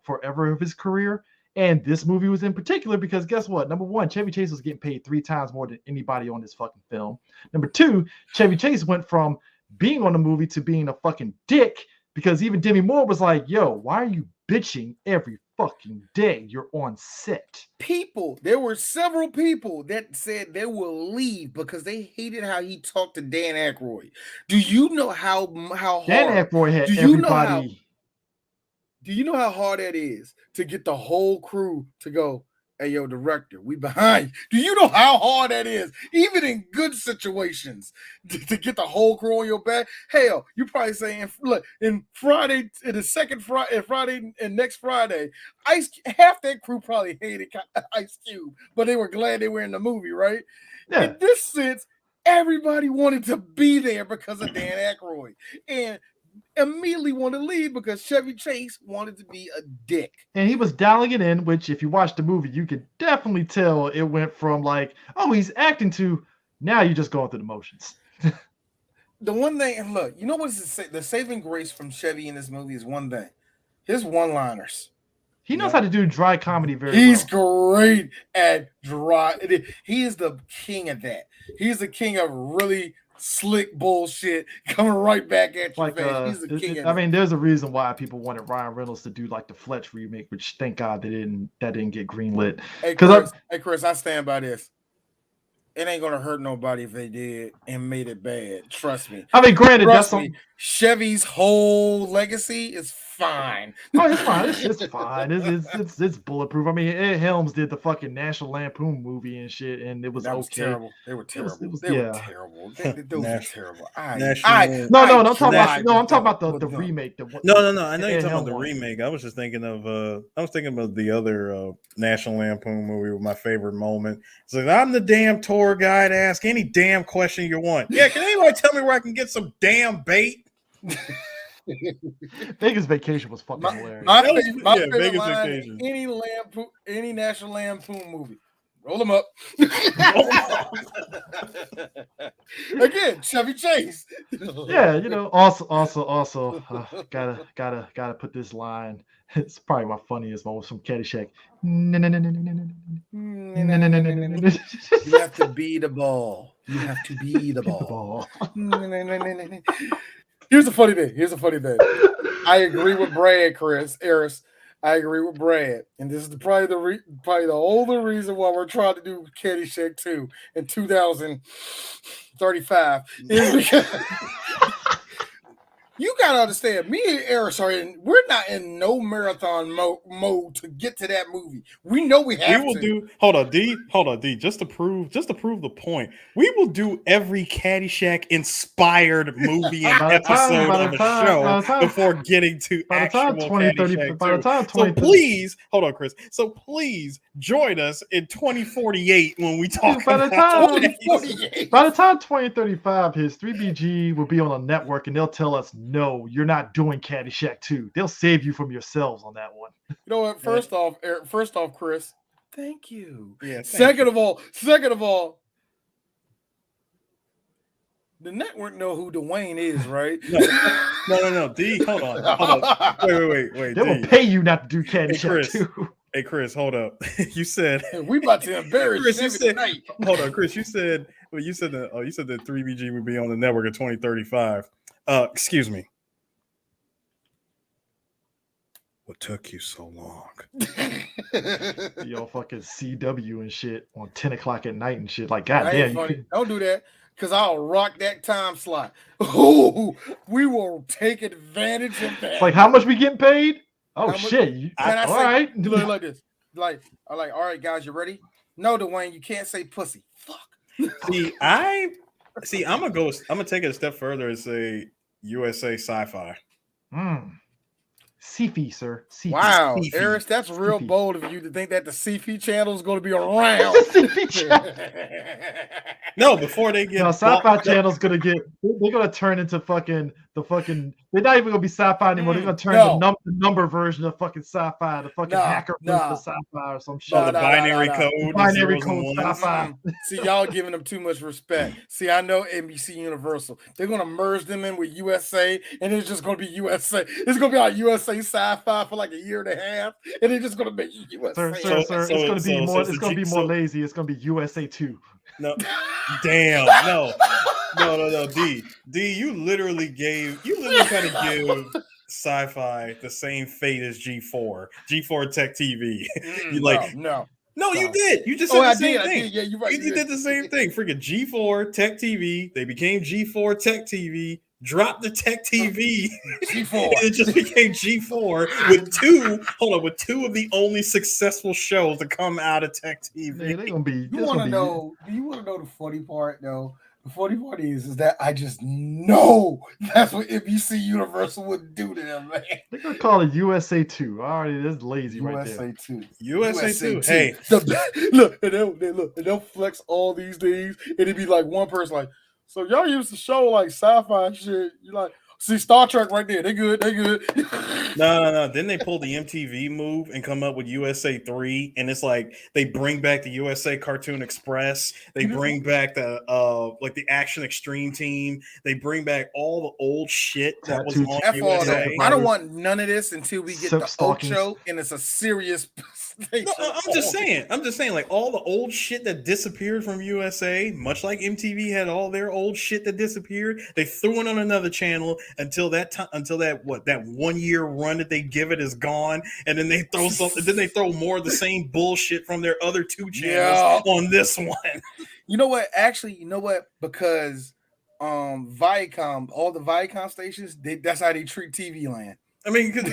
forever of his career. And this movie was in particular because guess what? Number 1, Chevy Chase was getting paid 3 times more than anybody on this fucking film. Number 2, Chevy Chase went from being on the movie to being a fucking dick, because even Demi Moore was like, yo, why are you bitching every fucking day you're on set? There were several people that said they will leave because they hated how he talked to Dan Akroyd. Do you know how hard Dan Akroyd had everybody? Do you know how hard that is to get the whole crew to go, hey, yo, director, we behind you? Do you know how hard that is, even in good situations, to get the whole crew on your back? Hell, you're probably saying, look, next Friday, half that crew probably hated Ice Cube, but they were glad they were in the movie, right? Yeah. In this sense, everybody wanted to be there because of Dan Akroyd, and immediately wanted to leave because Chevy Chase wanted to be a dick. And he was dialing it in, which if you watch the movie, you could definitely tell it went from like, oh, he's acting to now you're just going through the motions. The one thing, and look, you know what's the saving grace from Chevy in this movie is one thing. His one-liners. He knows how to do dry comedy very well. He's great at dry. He is the king of that. He's the king of really slick bullshit coming right back at you. Like, He's the king. I mean, there's a reason why people wanted Ryan Reynolds to do like the Fletch remake, which thank God that didn't get greenlit. Hey Chris, I stand by this. It ain't gonna hurt nobody if they did and made it bad. Trust me. I mean, granted, Chevy's whole legacy is fine. Oh, it's fine. It's fine. It's bulletproof. I mean, Ed Helms did the fucking National Lampoon movie and shit, and it was okay. Terrible. They were terrible. Those were terrible. Those were terrible. I'm talking about the remake. No. I know you're talking about the remake. I was just thinking of the other National Lampoon movie with my favorite moment. It's like, I'm the damn tour guide. Ask any damn question you want. Yeah, can anybody tell me where I can get some damn bait? Vegas Vacation was fucking hilarious. My favorite Vegas Vacation. Any National Lampoon movie. Roll them up. Again, Chevy Chase. Yeah, also gotta put this line. It's probably my funniest moment from Caddyshack. You have to be the ball. You have to be the ball. Here's the funny thing. I agree with Brad, Eris. I agree with Brad, and this is probably the only reason why we're trying to do Caddyshack 2 in 2035 is because you gotta understand. Me and Eris we're not in no marathon mode to get to that movie. We know we have to. Do. Hold on, D. Just to prove the point, we will do every Caddyshack inspired movie and episode of a show before getting to actual Caddyshack 2. So please, hold on, Chris. So please join us in 2048 when we talk about 2048. By the time 2035 hits, 3BG will be on a network and they'll tell us, no, you're not doing Caddyshack 2. They'll save you from yourselves on that one. You know what? First off, Chris, thank you. Yeah. Second of all, the network know who Dwayne is, right? No. D, hold on. Wait. They will pay you not to do Caddyshack 2. Hey, Chris, hold up. You said we about to embarrass Chris. You said, tonight. Hold on, Chris. You said that 3BG would be on the network in 2035. Excuse me. What took you so long? Yo, fucking CW and shit on 10 o'clock at night and shit. Like, goddamn. Don't do that, because I'll rock that time slot. Ooh, we will take advantage of that. It's like, how much we getting paid? Oh, shit. All right. Like this. Like, all right, guys, you ready? No, Dwayne, you can't say pussy. Fuck. I'm gonna take it a step further and say USA Sci-Fi. Sci-fi, sir. Sci-fi. Wow, Eris, that's real bold of you to think that the Sci-fi channel is going to be around. No, before they get Sci-fi channel's gonna get. They're gonna turn into fucking. They're not even gonna be Sci-fi anymore. They're gonna turn the number version of fucking Sci-fi, the fucking hacker version of Sci-fi or some shit. The binary code. Binary code Sci-fi. See, y'all giving them too much respect. See, I know NBC Universal. They're gonna merge them in with USA, and it's just gonna be USA. It's gonna be like USA Sci-fi for like a year and a half, and they're just gonna make USA. Sir, it's gonna be more. It's gonna be more lazy. It's gonna be USA 2. No, damn, no, D, you literally kind of give Sci-Fi the same fate as G4 Tech TV. No, you did. You just said the same thing. I did. Yeah, you're right. You did the same thing. Freaking G4 Tech TV. They became G4 Tech TV. Dropped the Tech TV. G4. It just became G4 with two of the only successful shows to come out of Tech TV. Man, they gonna be. Do you want to know the funny part though? The funny part is that I just know that's what NBC Universal would do to them, man. They're gonna call it USA 2. Already, that's lazy right there. USA 2. Hey, look, they'll flex all these things, and it'd be like one person like, so y'all used to show like sci-fi shit. You like, see Star Trek right there. They good. No. Then they pull the MTV move and come up with USA 3, and it's like they bring back the USA Cartoon Express. They bring back the the Action Extreme Team. They bring back all the old shit that was on USA. I don't want none of this until we get the Ocho, and it's a serious No, I'm just saying, like all the old shit that disappeared from USA, much like MTV had all their old shit that disappeared, they threw it on another channel until that time, that 1 year run that they give it is gone, and then they throw something, then they throw more of the same bullshit from their other two channels on this one. You know what? Actually, you know what? Because Viacom, all the Viacom stations, that's how they treat TV Land. I mean, because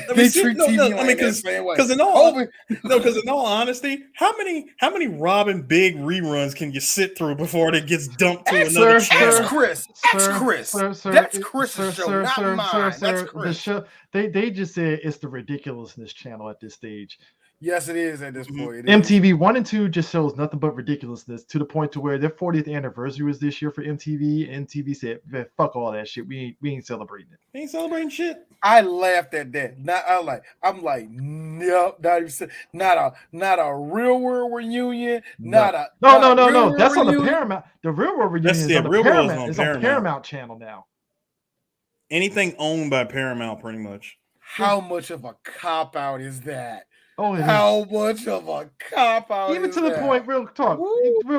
in all honesty, how many Robin Big reruns can you sit through before it gets dumped to another channel? That's Chris. That's Chris's show, not mine. That's Chris. The show they just said it's the ridiculousness channel at this stage. Yes, it is at this point. MTV 1 and 2 just shows nothing but ridiculousness to the point to where their 40th anniversary was this year for MTV. And MTV said, "Fuck all that shit. We ain't celebrating it. We ain't celebrating shit." I laughed at that. I'm like, nope, not a real world reunion. No. That's on the Paramount. The real world reunion is on the Paramount. It's on Paramount channel now. Anything owned by Paramount, pretty much. How much of a cop out is that? Oh, how much of a cop out? Even to the point, real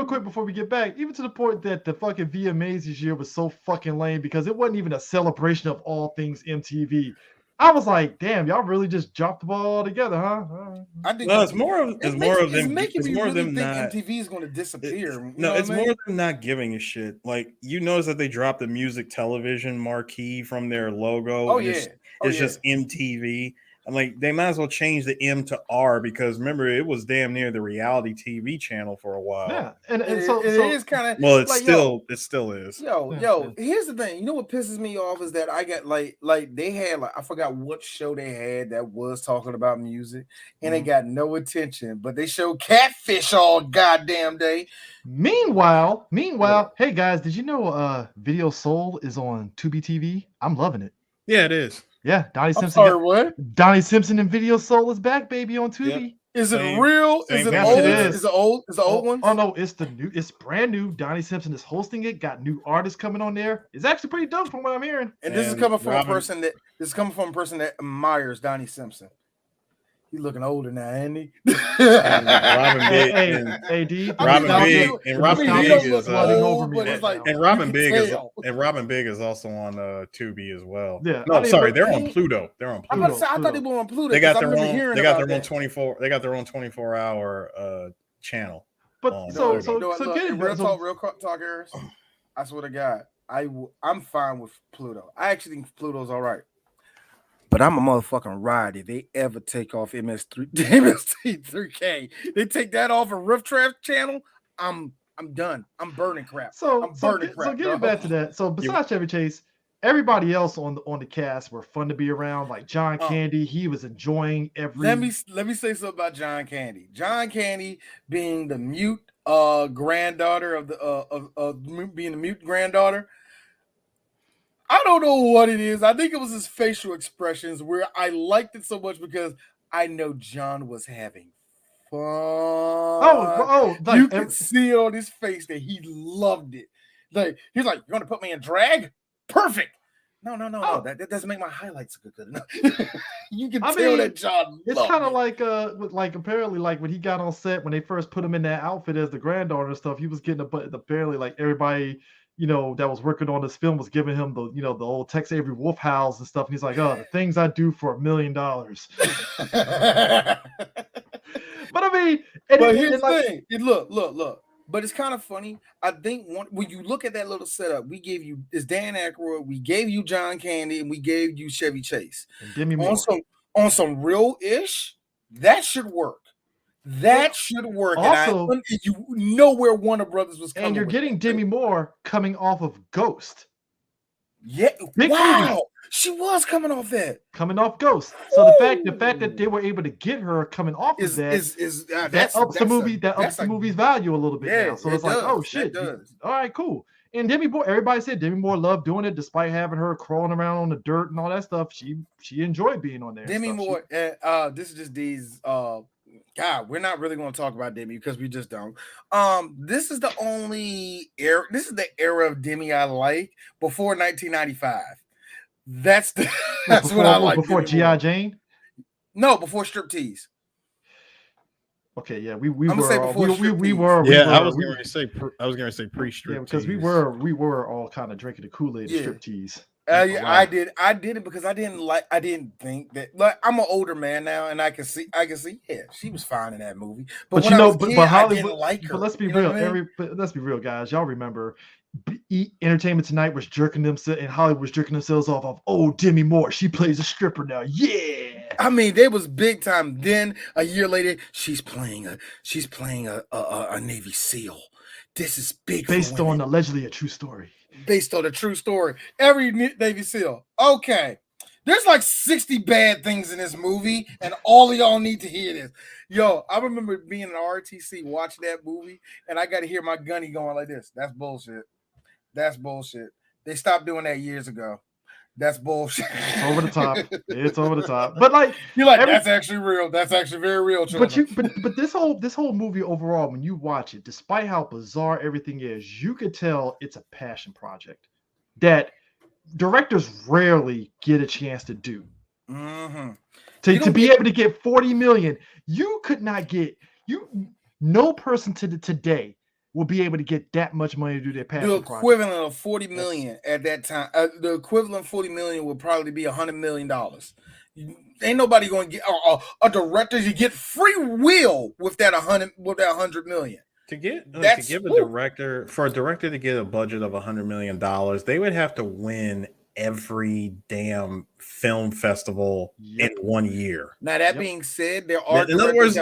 quick before we get back, even to the point that the fucking VMAs this year was so fucking lame because it wasn't even a celebration of all things MTV. I was like, damn, y'all really just dropped the ball all together, huh? I think it's more of them not. MTV is going to disappear. More of them not giving a shit. Like you notice that they dropped the music television marquee from their logo. Oh it's yeah, just MTV. I'm like, they might as well change the M to R because remember it was damn near the reality TV channel for a while. Yeah, and it is kind of well, it still is. Yo, here's the thing. You know what pisses me off is that I got like they had I forgot what show they had that was talking about music, and they got no attention, but they showed Catfish all goddamn day. Meanwhile, hey guys, did you know Video Soul is on Tubi TV? I'm loving it. Yeah, it is. Yeah, Donnie Simpson. Sorry, what? Donnie Simpson and Video Soul is back, baby, on Tubi. Yep. Is it real? Is it old? Is it old? Is the old one? Oh no, it's the new. It's brand new. Donnie Simpson is hosting it. Got new artists coming on there. It's actually pretty dope from what I'm hearing. And this is coming from a person that admires Donnie Simpson. He's looking older now, ain't he? Robin Big is also on Tubi as well. Yeah. No, sorry, they're on Pluto. I thought they were on Pluto. They got their own. They got their own 24. They got their own 24-hour channel. But so real talk, Harris. I swear to God, I'm fine with Pluto. I actually think Pluto's all right. But I'm a motherfucking ride if they ever take off MST3K. They take that off a Riff Trap channel. I'm done. I'm burning crap. So getting back to that. So besides Chevy Chase, everybody else on the cast were fun to be around. Like John Candy, he was enjoying every. Let me say something about John Candy. John Candy being the mute granddaughter of being the mute granddaughter. I don't know what it is. I think it was his facial expressions where I liked it so much because I know John was having fun. You could see it on his face that he loved it. Like he's like, "You want to put me in drag? Perfect." No. That doesn't make my highlights good enough. You can tell that John. It's kind of like apparently like when he got on set when they first put him in that outfit as the granddaughter and stuff. He was getting apparently like everybody. That was working on this film was giving him the old Tex Avery wolf howls and stuff. And he's like, "Oh, the things I do for $1 million." But I mean, here's the thing. Look. But it's kind of funny. I think when you look at that little setup, we gave you this Dan Akroyd, we gave you John Candy, and we gave you Chevy Chase. And Demi Moore. On some real ish, that should work. That should work. Also, and you know where Warner Brothers was coming. And you're getting Demi Moore coming off of Ghost. Yeah. Wow. She was coming off that. Coming off Ghost. So the fact that they were able to get her coming off of that ups the movie's value a little bit now. So it's like, oh shit. All right, cool. And Demi Moore, everybody said Demi Moore loved doing it despite having her crawling around on the dirt and all that stuff. She enjoyed being on there. Demi Moore, this is just these God, we're not really going to talk about Demi because we just don't. This is the only era. This is the era of Demi I like before 1995. That's what I like. Before G.I. Jane? No, before Striptease. Okay, yeah, we I'm gonna say were before we striptease. were Yeah, I we was were going to say pre-striptease. yeah, because we were all kind of drinking the Kool-Aid Yeah. of striptease. Yeah, I did it because I didn't think that. Like, I'm an older man now, and I can see, yeah, she was fine in that movie. But But when you I know, was a kid, but I Hollywood. didn't like her. But let's be You know real. what I mean? Let's be real, guys. Y'all remember, Entertainment Tonight was jerking themselves, and Hollywood was jerking themselves off of. Oh, Demi Moore, she plays a stripper now. Yeah. I mean, they was big time. Then a year later, she's playing a Navy SEAL. This is big Based for women. on allegedly a true story. Based on a true story. Every Navy SEAL. Okay. There's like 60 bad things in this movie, and all of y'all need to hear this. Yo, I remember being in RTC watching that movie, and I got to hear my gunny going like this. That's bullshit. That's bullshit. They stopped doing that years ago. That's bullshit. It's over the top. It's over the top. But like you're like, that's actually real. That's actually very real. Children. But this whole movie overall, when you watch it, despite how bizarre everything is, you could tell it's a passion project that directors rarely get a chance to do. Mm-hmm. To be able to get 40 million, you could not get no person today will be able to get that much money to do their passion project. The equivalent of 40 million at that time, the equivalent of 40 million would probably be $100 million. Ain't nobody going to get a director. You get free will with that 100 million. For a director to get a budget of $100 million, they would have to win every damn film festival in 1 year. Now that being said, there are in other words,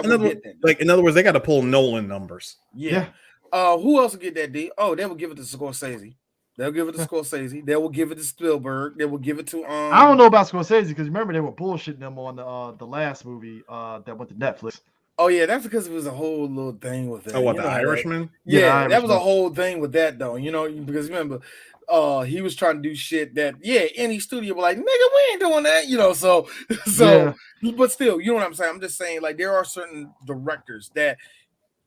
they got to pull Nolan numbers. Yeah. Who else will get that deal? Oh, they will give it to Scorsese. They'll give it to Scorsese. They will give it to Spielberg. They will give it to I don't know about Scorsese because remember they were bullshitting them on the last movie that went to Netflix. Oh yeah, that's because it was a whole little thing with that. Oh, what, The Irishman? Yeah, that was a whole thing with that though. You know, because remember, he was trying to do shit that any studio were like, nigga, we ain't doing that. You know, so but still, you know what I'm saying? I'm just saying, like, there are certain directors that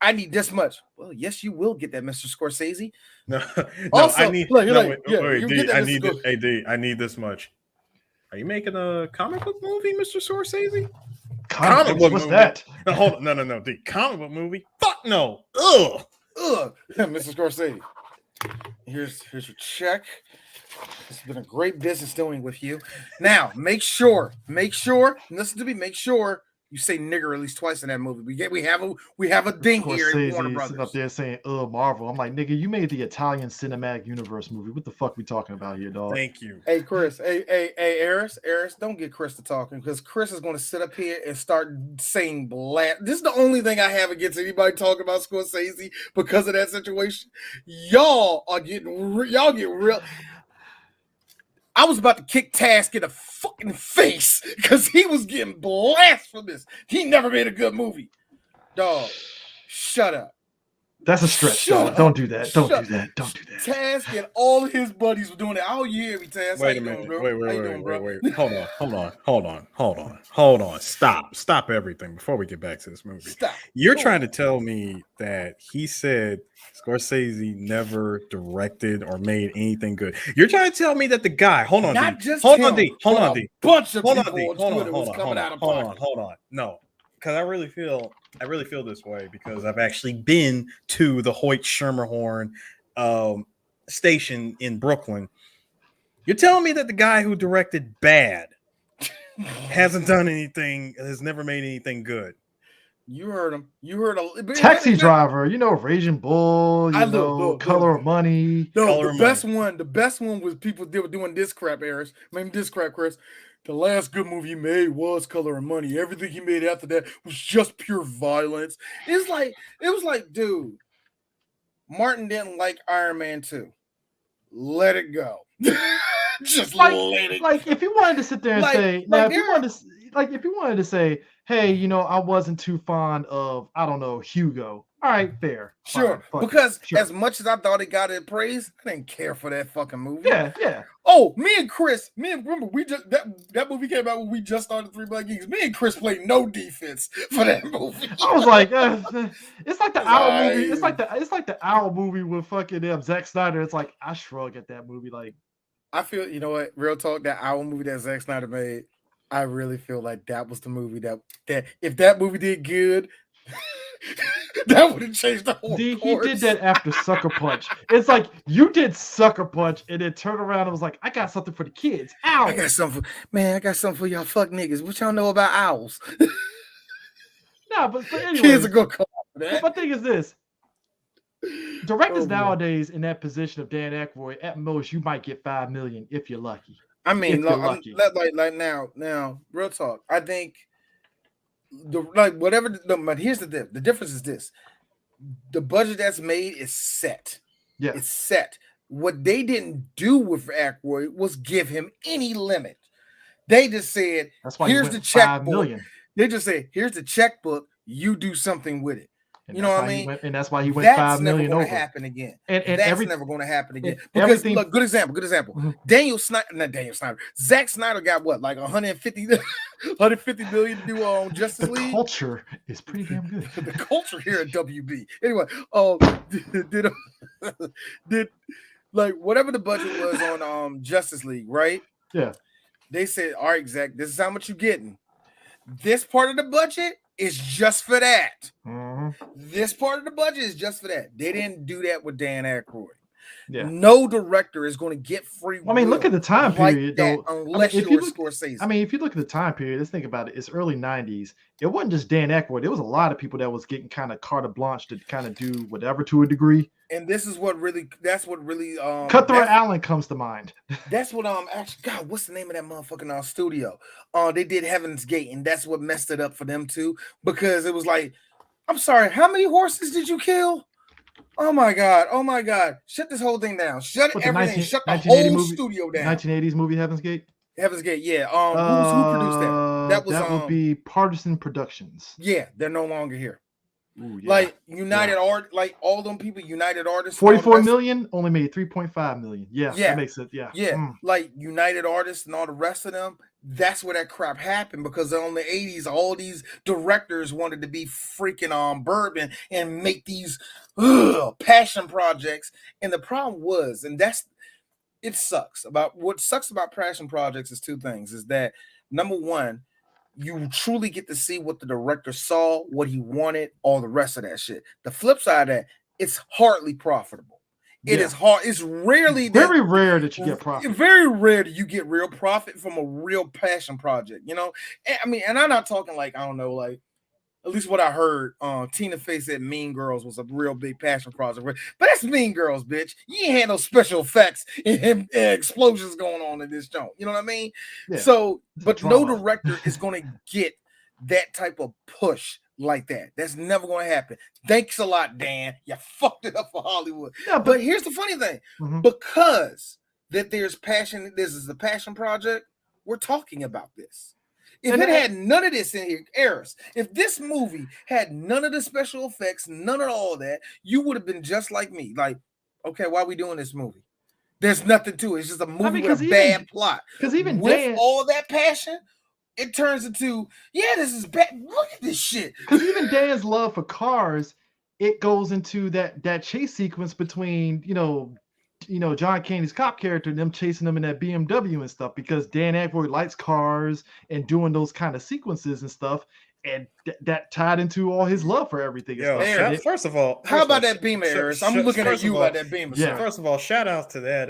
I need this much. Well, yes, you will get that, Mr. Scorsese. No, also, I need. I need this much. Are you making a comic book movie, Mr. Scorsese? Comic book? What's that? No, hold on. No. The comic book movie? Fuck no. Ugh. Mr. Scorsese. Here's your check. It's been a great business doing with you. Now, make sure, listen to me, make sure you say nigger at least twice in that movie. We have a ding here in Warner Brothers. Sitting up there saying, Marvel. I'm like, nigga, you made the Italian Cinematic Universe movie. What the fuck we talking about here, dog? Thank you. Hey, Chris. Hey, Eris, don't get Chris to talking because Chris is going to sit up here and start saying blat. This is the only thing I have against anybody talking about Scorsese because of that situation. Y'all get real. I was about to kick Task in the fucking face because he was getting blasphemous. He never made a good movie. Dog, shut up. That's a stretch, dog. Don't do that. Don't do that. Task and all of his buddies were doing that. Oh, yeah, Task. Wait a minute. Wait. Hold on. Stop everything before we get back to this movie. Stop. You're trying to tell me that he said Scorsese never directed or made anything good. You're trying to tell me that the guy, hold on, D. Bunch of people on Twitter was coming out of pocket. Hold on. No, because I really feel this way because I've actually been to the Hoyt Schermerhorn station in Brooklyn. You're telling me that the guy who directed Bad hasn't done anything, has never made anything good. You heard him. You heard a Taxi Driver, Raging Bull, Color of Money. No, the best one was people were doing this crap, Eris. This crap, Chris. The last good movie he made was Color of Money. Everything he made after that was just pure violence. It was like, dude, Martin didn't like Iron Man 2. Let it go. Just let it go. Like if you wanted to sit there and say, now if you wanted to say, hey, I wasn't too fond of, I don't know, Hugo. All right, fair. Sure. Because as much as I thought it got it praise, I didn't care for that fucking movie. Yeah. Oh, remember we just that movie came out when we just started Three Black Geeks. Me and Chris played no defense for that movie. I was like, it's like the Owl movie. It's like the Owl movie with fucking Zack Snyder. It's like I shrug at that movie. Like I feel, you know what? Real talk, that Owl movie that Zack Snyder made, I really feel like that was the movie that if that movie did good, That would have changed the whole He course. did that after Sucker Punch. It's like you did Sucker Punch and then turned around and was like, I got something for the kids. Ow! I got something for y'all fuck niggas. What y'all know about owls? Nah, but anyway, Kids are gonna come after that. my thing is this. Directors nowadays in that position of Dan Aykroyd, at most you might get $5 million if you're lucky. I mean, If you're lucky. like now, real talk. I think but here's the difference is this: the budget that's made is set. Yeah, it's set. What they didn't do with Akroyd was give him any limit. They just said, that's why here's the checkbook. They just said, here's the checkbook. You do something with it. And you know what I mean? And that's why he went $5 million over. That's never going to happen again. And that's never going to happen again. Because look, good example. Mm-hmm. Zack Snyder got what, like 150 million to do on Justice League. The culture is pretty damn good. The culture here at WB. Anyway, did like whatever the budget was on Justice League, right? Yeah. They said, all right, Zach, this is how much you're getting. This part of the budget is just for that. Mm-hmm. This part of the budget is just for that. They didn't do that with Dan Aykroyd. Yeah. No director is going to get free. I mean, look at the time period, though. Unless you're Scorsese. I mean, if you look at the time period, let's think about it. It's early 90s. It wasn't just Dan Aykroyd. There was a lot of people that was getting kind of carte blanche to kind of do whatever to a degree. And this is what really, Cutthroat Allen comes to mind. That's what actually, God, what's the name of that motherfucking studio? They did Heaven's Gate, and that's what messed it up for them too, because it was like, I'm sorry, how many horses did you kill? Oh my God. Shut this whole thing down. Shut everything. Shut the whole studio down. 1980s movie Heaven's Gate? Heaven's Gate, yeah. Who produced that? That would be Partisan Productions. Yeah, they're no longer here. Ooh, yeah. Like United Art, like all them people, United Artists. 44 million, only made 3.5 million. Yeah, that makes it. Yeah. Like United Artists and all the rest of them. That's where that crap happened, because in the 80s, all these directors wanted to be freaking bourbon and make these passion projects. And the problem was, and what sucks about passion projects is two things: is that number one, you truly get to see what the director saw, what he wanted, all the rest of that shit. The flip side of that, it's hardly profitable. It is hard. It's rarely very rare that you get profit. Very rare that you get real profit from a real passion project, you know? And, I mean, and I'm not talking like, I don't know, like, at least what I heard, Tina Fey said Mean Girls was a real big passion project. But that's Mean Girls, bitch. You ain't had no special effects and explosions going on in this joint. You know what I mean? Yeah. So, but no director is going to get that type of push like that. That's never going to happen. Thanks a lot, Dan. You fucked it up for Hollywood. Yeah, but here's the funny thing. Mm-hmm. Because that this is the passion project, we're talking about this. If it had none of this in here, Eris, if this movie had none of the special effects, none of all that, you would have been just like me. Like, okay, why are we doing this movie? There's nothing to it. It's just a movie with a bad plot. Because even with all that passion, it turns into, this is bad. Look at this shit. Because even Dan's love for cars, it goes into that chase sequence between, John Candy's cop character and them chasing them in that BMW and stuff, because Dan Aykroyd likes cars and doing those kind of sequences and stuff, and that tied into all his love for everything. First of all, how about that Beamer, Eris? I'm looking at you about that Beamer. Yeah. First of all, shout out to that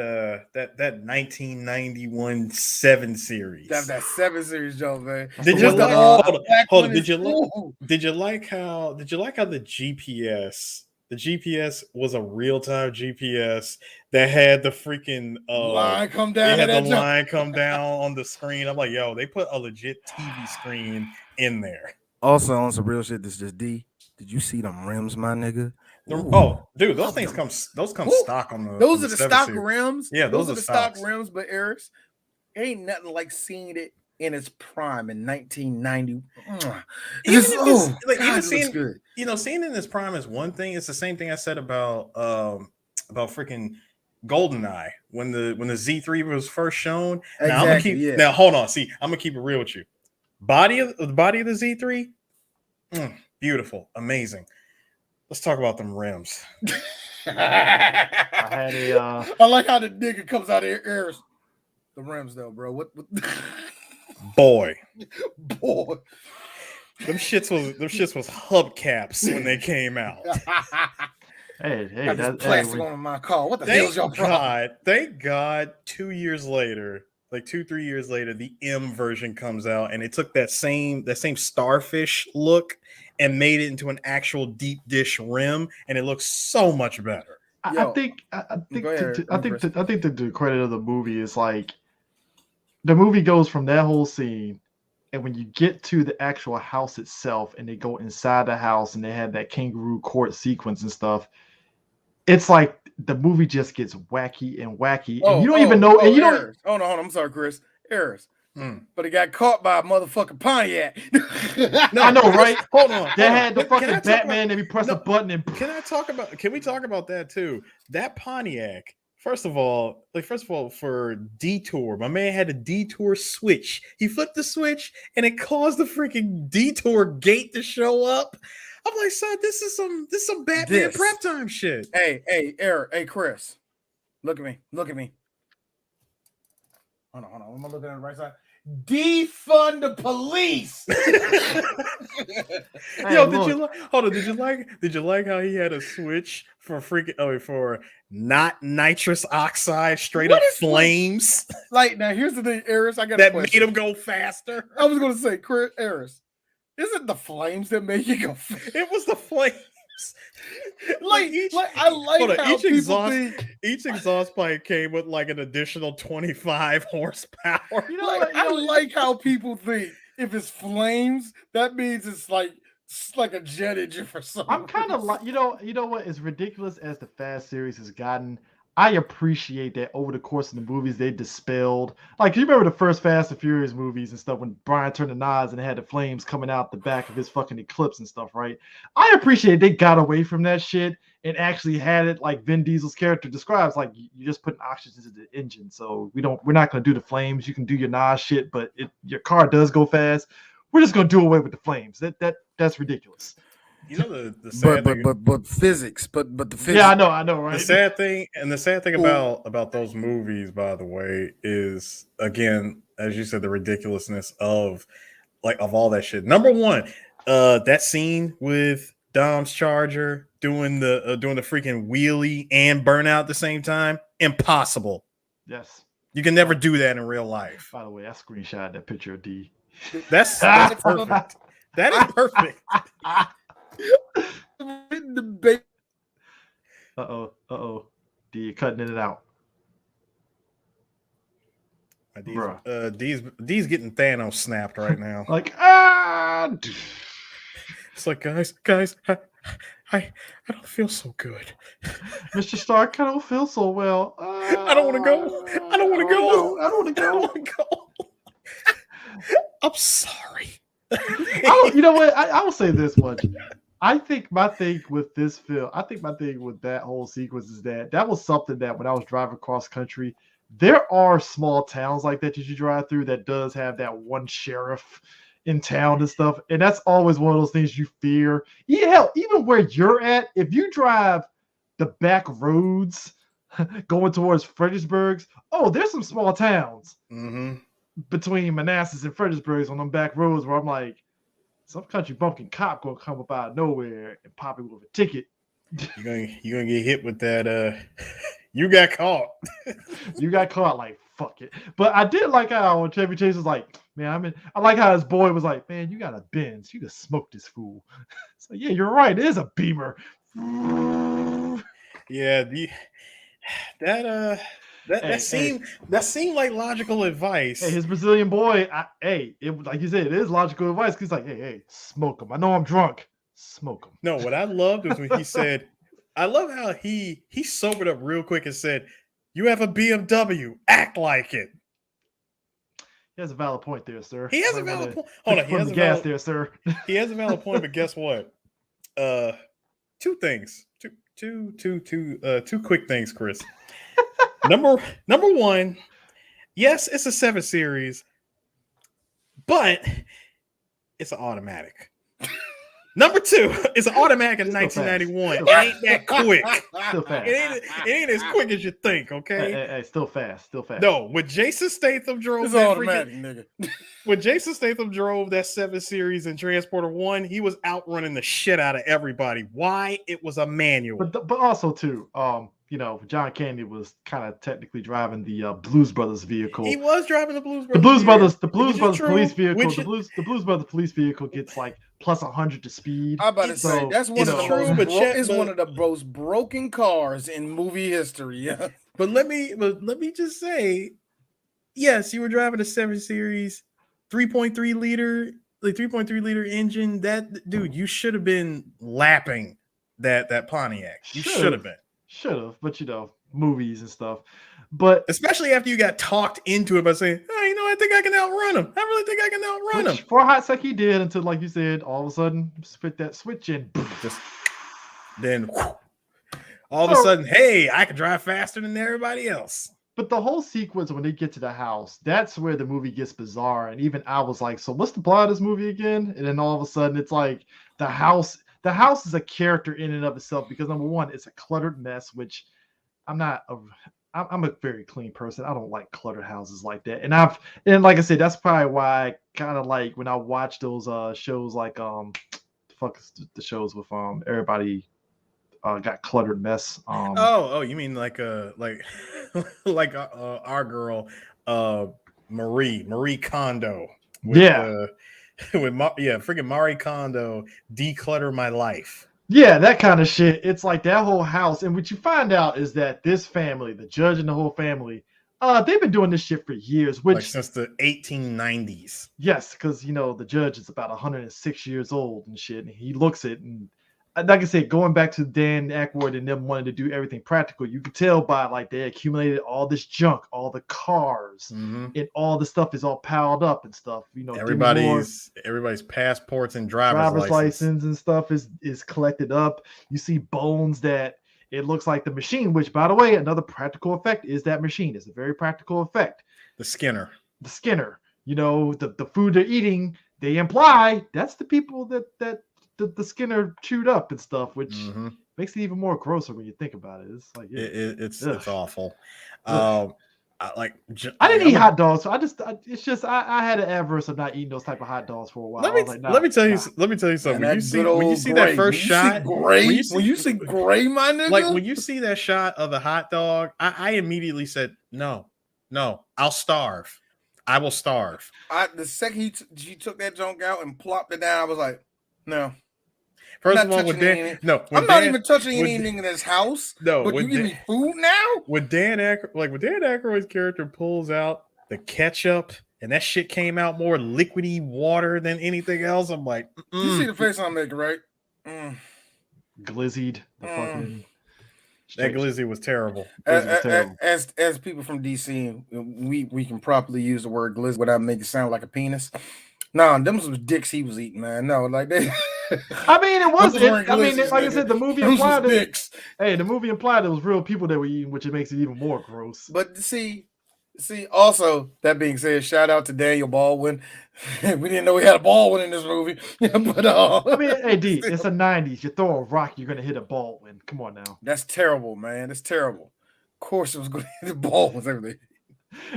1991 7 series. That 7 series, Joe, man. Did you like how the GPS was a real-time GPS that had the freaking line come down? They had the line come down on the screen. I'm like, yo, they put a legit TV screen in there. Also, on some real shit, this is just D. Did you see them rims, my nigga? Dude, those things come stock on the. Those are the stock rims. Yeah, those are the stock rims. But Eris, ain't nothing like seeing it in its prime in 1990. Seeing it in its prime is one thing. It's the same thing I said about freaking GoldenEye when the Z3 was first shown. Exactly, now hold on. See, I'm gonna keep it real with you. The body of the Z3, beautiful, amazing. Let's talk about them rims. I like how the nigga comes out of here. The rims, though, bro. What? Boy. Them shits was hubcaps when they came out. Hey, that's plastic on my car. What the hell's your problem? Thank God 2 years later, like 2-3 years later, the M version comes out, and it took that same starfish look and made it into an actual deep dish rim, and it looks so much better. I think the credit of the movie is like the movie goes from that whole scene, and when you get to the actual house itself, and they go inside the house, and they have that kangaroo court sequence and stuff. It's like the movie just gets wacky and wacky, and you don't even know. And you don't. Hold on. I'm sorry, Chris. Errors. But he got caught by a motherfucking Pontiac. No, I know, right? Hold on. They had the fucking Batman, and he pressed a button, and can we talk about that too? That Pontiac. First of all, for detour, my man had a detour switch. He flipped the switch, and it caused the freaking detour gate to show up. I'm like, son, this is some Batman prep time shit. Hey, Chris, look at me. Hold on. I'm looking at the right side. Defund the police. Yo, did you like how he had a switch for for not nitrous oxide, straight up flames? Like, now here's the thing, Eris, I got that made him go faster. I was gonna say, Chris, Eris, is it the flames that make you go faster? It was the flames. Each exhaust pipe came with like an additional 25 horsepower. I like how people think if it's flames, that means it's like a jet engine for something. I'm kind of like, you know what? As ridiculous as the Fast series has gotten, I appreciate that over the course of the movies they dispelled. Like, you remember the first Fast and Furious movies and stuff when Brian turned the nods and had the flames coming out the back of his fucking Eclipse and stuff, right? I appreciate they got away from that shit and actually had it like Vin Diesel's character describes, like you're just putting oxygen into the engine. So we're not going to do the flames. You can do your Nas shit, but your car does go fast. We're just going to do away with the flames. That's ridiculous. You know the sad thing, but physics, but the physics. Yeah, I know, right? The sad thing about those movies, by the way, is again, as you said, the ridiculousness of all that shit. Number one, that scene with Dom's Charger doing the freaking wheelie and burnout at the same time, impossible. Yes, you can never do that in real life. By the way, I screenshot that picture of D. That's perfect. That is perfect. Uh-oh. D, you're cutting it out. D's getting Thanos snapped right now. Like, it's like, guys, I don't feel so good. Mr. Stark, I don't feel so well. I don't want to go. I don't want to go. I'm sorry. You know what? I will say this much. I think my thing with this film, with that whole sequence is that was something that when I was driving cross country, there are small towns like that you drive through that does have that one sheriff in town and stuff. And that's always one of those things you fear. Yeah, hell, even where you're at, if you drive the back roads going towards Fredericksburg, there's some small towns between Manassas and Fredericksburg on them back roads where I'm like, some country bumpkin cop gonna come up out of nowhere and pop it with a ticket. You're gonna get hit with that. You got caught. You got caught. Like, fuck it. But I did like how when Chevy Chase was like, man, I like how his boy was like, man, you got a Benz. You just smoked this fool. So yeah, you're right. It is a Beamer. Yeah, that seemed like logical advice. Hey, his Brazilian boy, like you said, it is logical advice. He's like, hey, smoke him. I know I'm drunk. Smoke him. No, what I loved was when he said, I love how he sobered up real quick and said, you have a BMW, act like it. He has a valid point there, sir. He has a valid point. Hold on, he has a gas there, sir. He has a valid point, but guess what? Two things. Two quick things, Chris. Number one, yes, it's a 7 series, but it's an automatic. Number 2, it's an automatic in 1991. It ain't that quick. Still fast. It ain't as quick as you think, okay? Hey, still fast. No, when Jason Statham drove it's that automatic, nigga. when Jason Statham drove that 7 Series in Transporter 1, he was outrunning the shit out of everybody. Why? It was a manual. But also too, John Candy was kind of technically driving the Blues Brothers vehicle. He was driving the Blues Brothers. The Blues Brothers police vehicle. The Blues Brothers police vehicle gets like plus 100 to speed. I'm about to say that's one of the most broken cars in movie history. Yeah. But let me just say, yes, you were driving a 7 Series, 3.3 liter engine. That dude, you should have been lapping that Pontiac. You should have been. Should have, but movies and stuff. But especially after you got talked into it by saying, "Oh, I think I can outrun him. I really think I can outrun him." For a hot sec, he did until, like you said, all of a sudden spit that switch in. Then all of a sudden, hey, I can drive faster than everybody else. But the whole sequence when they get to the house, that's where the movie gets bizarre. And even I was like, so what's the plot of this movie again? And then all of a sudden it's like the house is a character in and of itself because number one, it's a cluttered mess, which I'm a very clean person. I don't like cluttered houses like that. And like I said, that's probably why I kind of like when I watch those shows like the shows with everybody got cluttered mess. You mean like like our girl Marie Kondo freaking Marie Kondo, Declutter My Life. Yeah, that kind of shit. It's like that whole house. And what you find out is that this family, the judge and the whole family, they've been doing this shit for years, which like since the 1890s. Yes, because the judge is about 106 years old and shit, and he looks at and like I said, going back to Dan Akroyd and them wanting to do everything practical, you could tell by like they accumulated all this junk, all the cars, and all the stuff is all piled up and stuff. Everybody's passports and driver's license and stuff is collected up. You see bones that it looks like the machine, which by the way, another practical effect is that machine. It's a very practical effect. The Skinner. The food they're eating, they imply that's the people that the Skinner chewed up and stuff, which makes it even more grosser when you think about it. It's like it's awful. I didn't eat hot dogs, so I had an adverse of not eating those type of hot dogs for a while. Let me tell you something. When you see that first shot, when you see Gray, my nigga, like when you see that shot of the hot dog, I immediately said, no, I'll starve. I will starve. The second she took that junk out and plopped it down, I was like, no. First of all, I'm not even touching anything in this house. No, but you give me food now. When Dan Aykroyd's character pulls out the ketchup and that shit came out more liquidy water than anything else, I'm like, you see the face I'm making, right? Glizzied. Fucking that glizzy was terrible. As people from DC, we can properly use the word glizzy without making it sound like a penis. No, them was dicks he was eating, man. No, like they. I mean, it was. Like I said, the movie implied it. Hey, the movie implied it was real people that were eating, which it makes it even more gross. But see. Also, that being said, shout out to Daniel Baldwin. We didn't know he had a Baldwin in this movie. But I mean, hey, D, it's the '90s. You throw a rock, you're gonna hit a Baldwin. Come on now. That's terrible, man. That's terrible. Of course, it was going to hit the Baldwins. Everything.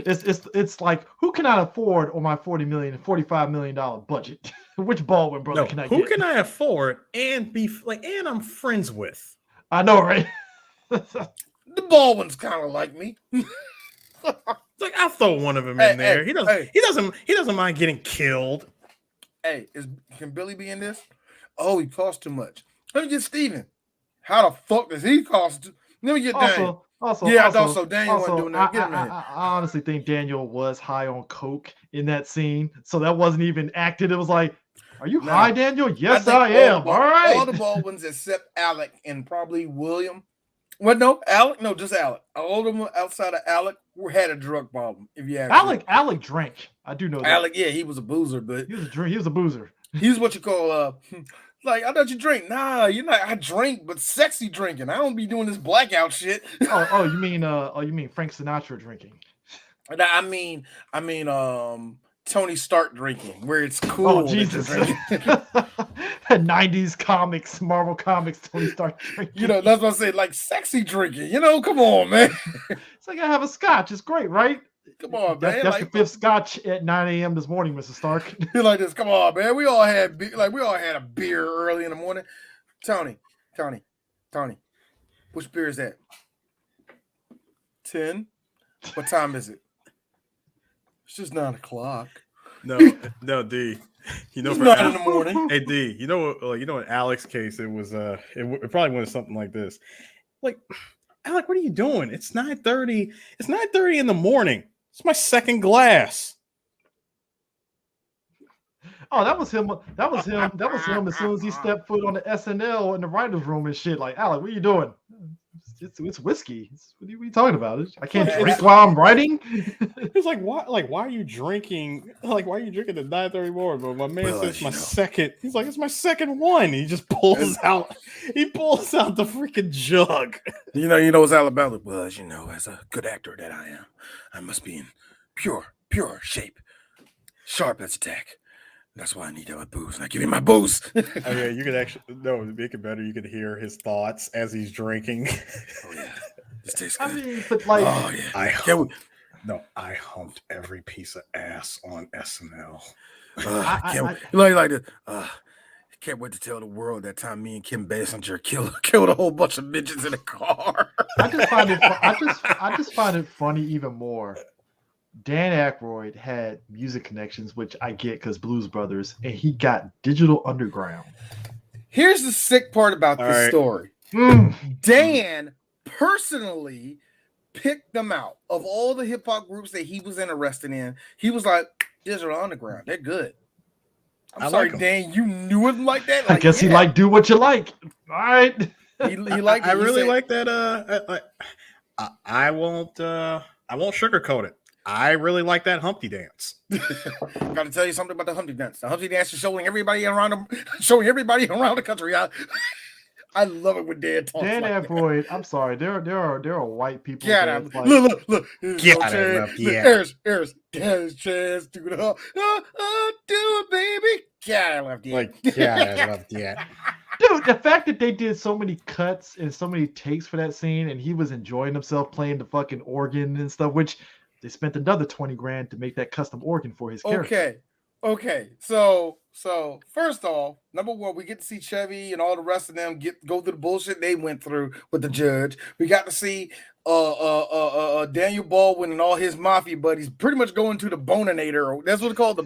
It's like, who can I afford on my $45 million budget? Which Baldwin brother can I get? Who can I afford and be like, and I'm friends with? I know, right? The Baldwins kind of like me. Like, I'll throw one of them in there. He doesn't mind getting killed. Hey, can Billy be in this? Oh, he costs too much. Let me get Steven. How the fuck does he cost? Let me get Daniel. I thought so. Daniel wasn't doing that. I honestly think Daniel was high on coke in that scene, so that wasn't even acted. It was like, "Are you high, Daniel?" Yes, I am. All right. All the Baldwins except Alec and probably William. Well, no, Alec. No, just Alec. All of them outside of Alec had a drug problem. If you ask me. Alec drank. I do know that. Alec, yeah, he was a boozer, but he was a boozer. He was what you call like, I thought you drink. Nah, you're not. I drink, but sexy drinking. I don't be doing this blackout shit. you mean Frank Sinatra drinking? I mean, Tony Stark drinking, where it's cool. Oh, Jesus. 90s comics, Marvel comics, Tony Stark drinking. That's what I said, like sexy drinking. Come on, man. It's like I have a scotch. It's great, right? Come on, man. That's your fifth scotch at 9 a.m. this morning, Mr. Stark. You're like this. Come on, man. We all had a beer early in the morning. Tony. Which beer is that? 10. What time is it? It's just 9 o'clock. No, D. You know, it's 9 in the morning. Hey, D. You know, in Alex's case, it was it probably went something like this. Like, Alec, what are you doing? It's 9:30. It's 9:30 in the morning. It's my second glass. Oh, that was him. That was him. As soon as he stepped foot on the SNL in the writers' room and shit. Like, Alec, what are you doing? It's whiskey. What are you talking about? I can't drink while I'm writing. It's like, why are you drinking? Like, why are you drinking at 9:30 morning? But my man says my second. He's like, it's my second one. He just pulls out. He pulls out the freaking jug. You know, it's Alabama. Well, as you know, as a good actor that I am, I must be in pure shape, sharp as a tack. That's why I need my booze. Now give me my booze. Oh yeah, you could actually to make it better. You could hear his thoughts as he's drinking. Oh yeah, this tastes good. I mean, but like, oh yeah. I humped every piece of ass on SNL. Can't wait to tell the world that time me and Kim Basinger killed a whole bunch of midgets in a car. I just find it funny even more. Dan Akroyd had music connections, which I get because Blues Brothers, and he got Digital Underground. Here's the sick part about this story. Dan personally picked them out of all the hip hop groups that he was interested in. He was like, Digital Underground, they're good. I'm sorry, like Dan, you knew him like that? Like, I guess he liked Do What You Like. All right. He liked it. I really like that. I won't sugarcoat it. I really like that Humpty dance. Got to tell you something about the Humpty dance. The Humpty dance is showing everybody around the country. I love it when Dan talks. Dan like Akroyd. I'm sorry. There are white people. Yeah, like, look. There's chance to do it, baby. God, I love that. Dude, the fact that they did so many cuts and so many takes for that scene, and he was enjoying himself playing the fucking organ and stuff, which they spent another $20,000 to make that custom organ for his character. Okay. So first off, number one, we get to see Chevy and all the rest of them go through the bullshit they went through with the judge. We got to see Daniel Baldwin and all his mafia buddies pretty much going to the Boninator. That's what it's called, the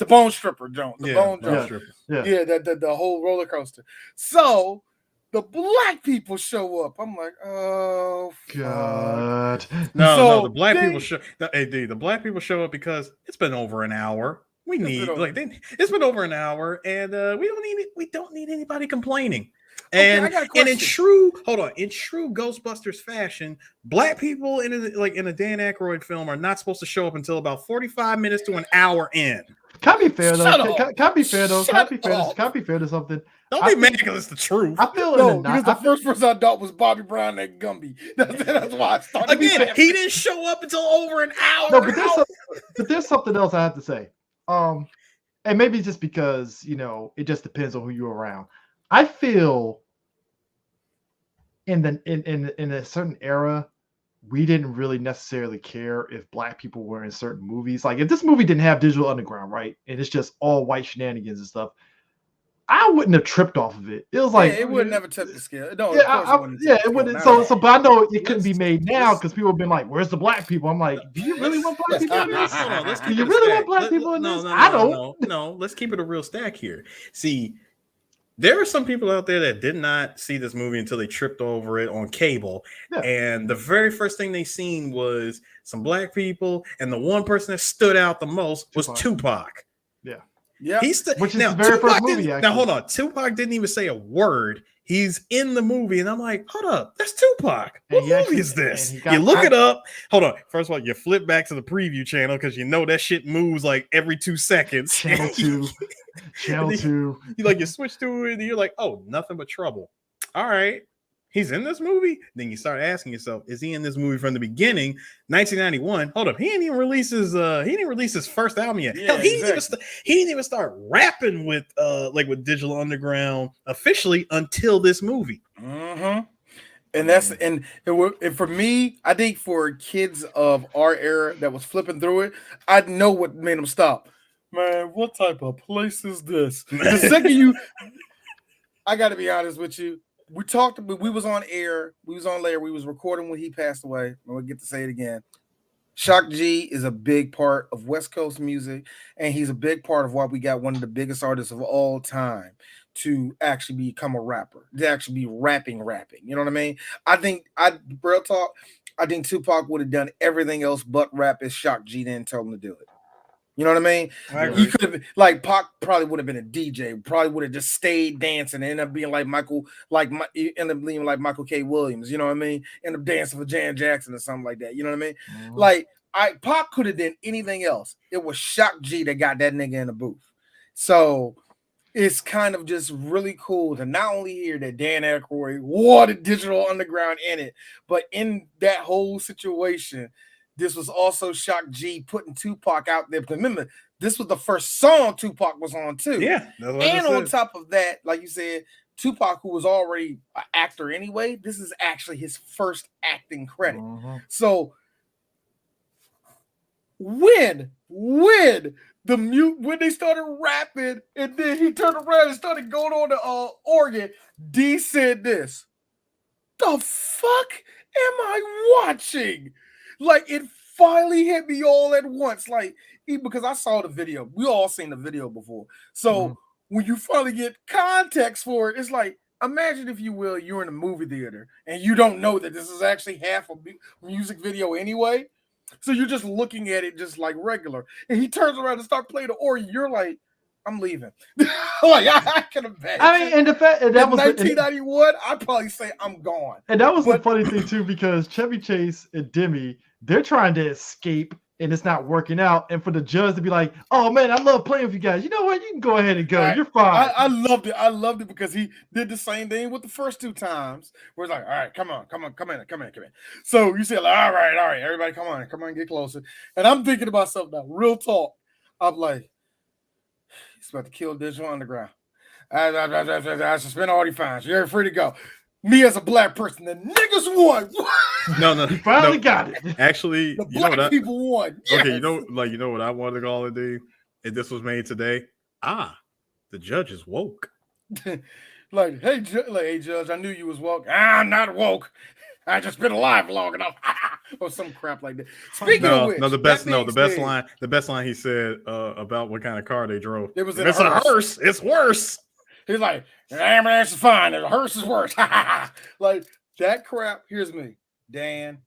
bone stripper, Jones. Stripper. Yeah, the whole roller coaster. So the black people show up. I'm like, oh God. No, the black people show. The black people show up because it's been over an hour. It's been over an hour, and we don't need anybody complaining. And in true Ghostbusters fashion, black people in a Dan Akroyd film are not supposed to show up until about 45 minutes to an hour in. Can be fair though. Can be fair to something. Don't be mad because it's the truth. I feel because the first person I thought was Bobby Brown and Gumby. That's why I started. Again, he didn't show up until over an hour. No, but there's something else I have to say. And maybe just because it just depends on who you're around. I feel in a certain era, we didn't really necessarily care if black people were in certain movies. Like if this movie didn't have Digital Underground, right, and it's just all white shenanigans and stuff, I wouldn't have tripped off of it. It was like it would never tip the scale. No, it wouldn't. So, but I know it couldn't be made now because people have been like, "Where's the black people?" I'm like, "Do you really want black people in this? Do you really want black people in this?" I don't. No, let's keep it a real stack here. See, there are some people out there that did not see this movie until they tripped over it on cable, and the very first thing they seen was some black people, and the one person that stood out the most was Tupac. Yeah, which is the very first movie. Now hold on, Tupac didn't even say a word. He's in the movie, and I'm like, hold up, that's Tupac. What movie is this? You look it up. Hold on. First of all, you flip back to the preview channel because that shit moves like every 2 seconds. Channel 2. You switch to it, and you're like, oh, nothing but trouble. All right. He's in this movie. Then you start asking yourself, is he in this movie from the beginning? 1991. Hold up, he didn't even release his first album yet. Hell, he didn't even start rapping with with Digital Underground officially until this movie. Mm-hmm. And that's and for me, I think for kids of our era that was flipping through it, I know what made them stop. Man, what type of place is this? The second I got to be honest with you. We was on air, we was on layer, we was recording when he passed away. And we'll get to say it again. Shock G is a big part of West Coast music, and he's a big part of why we got one of the biggest artists of all time to actually become a rapper, to actually be rapping. You know what I mean? Real talk, I think Tupac would have done everything else but rap if Shock G didn't tell him to do it. You know what I mean? He could have, like, Pac probably would have been a DJ, probably would have just stayed dancing and end up being like Michael K. Williams, you know what I mean? End up dancing for Jan Jackson or something like that. You know what I mean? Mm-hmm. Like, Pac could have done anything else. It was Shock G that got that nigga in the booth. So it's kind of just really cool to not only hear that Dan Akroyd wanted Digital Underground in it, but in that whole situation, this was also Shock G putting Tupac out there. Remember, this was the first song Tupac was on too. Yeah. And on top of that, like you said, Tupac, who was already an actor anyway, this is actually his first acting credit. Mm-hmm. So when they started rapping and then he turned around and started going on the organ, D said this. The fuck am I watching? Like, it finally hit me all at once. Like, because I saw the video. We all seen the video before. So when you finally get context for it, it's like, imagine, if you will, you're in a movie theater and you don't know that this is actually half a music video anyway. So you're just looking at it just like regular. And he turns around and starts playing the organ. You're like, I'm leaving. Like, I can imagine. I mean, and the fact that was 1991, I'd probably say I'm gone. And that was the funny thing too, because Chevy Chase and Demi, they're trying to escape and it's not working out. And for the judge to be like, "Oh man, I love playing with you guys. You know what? You can go ahead and go. You're fine." I loved it. I loved it because he did the same thing with the first two times, where it's like, "All right, come in." So you said, like, "All right, everybody, come on, get closer." And I'm thinking about something now. Real talk. I'm like, he's about to kill Digital Underground. I suspend all the fines. You're free to go. Me as a black person, the niggas won. No, he finally got it. Actually, the black people won. Yes. Okay, you know what I wanted to call it, dude? If this was made today, the judge is woke. Like, hey, judge, I knew you was woke. I'm not woke. I just been alive long enough, or some crap like that. Speaking of which, the best line he said about what kind of car they drove. It was a hearse. It's worse. He's like, the ambulance is fine, the hearse is worse. Like, that crap. Here's me, Dan.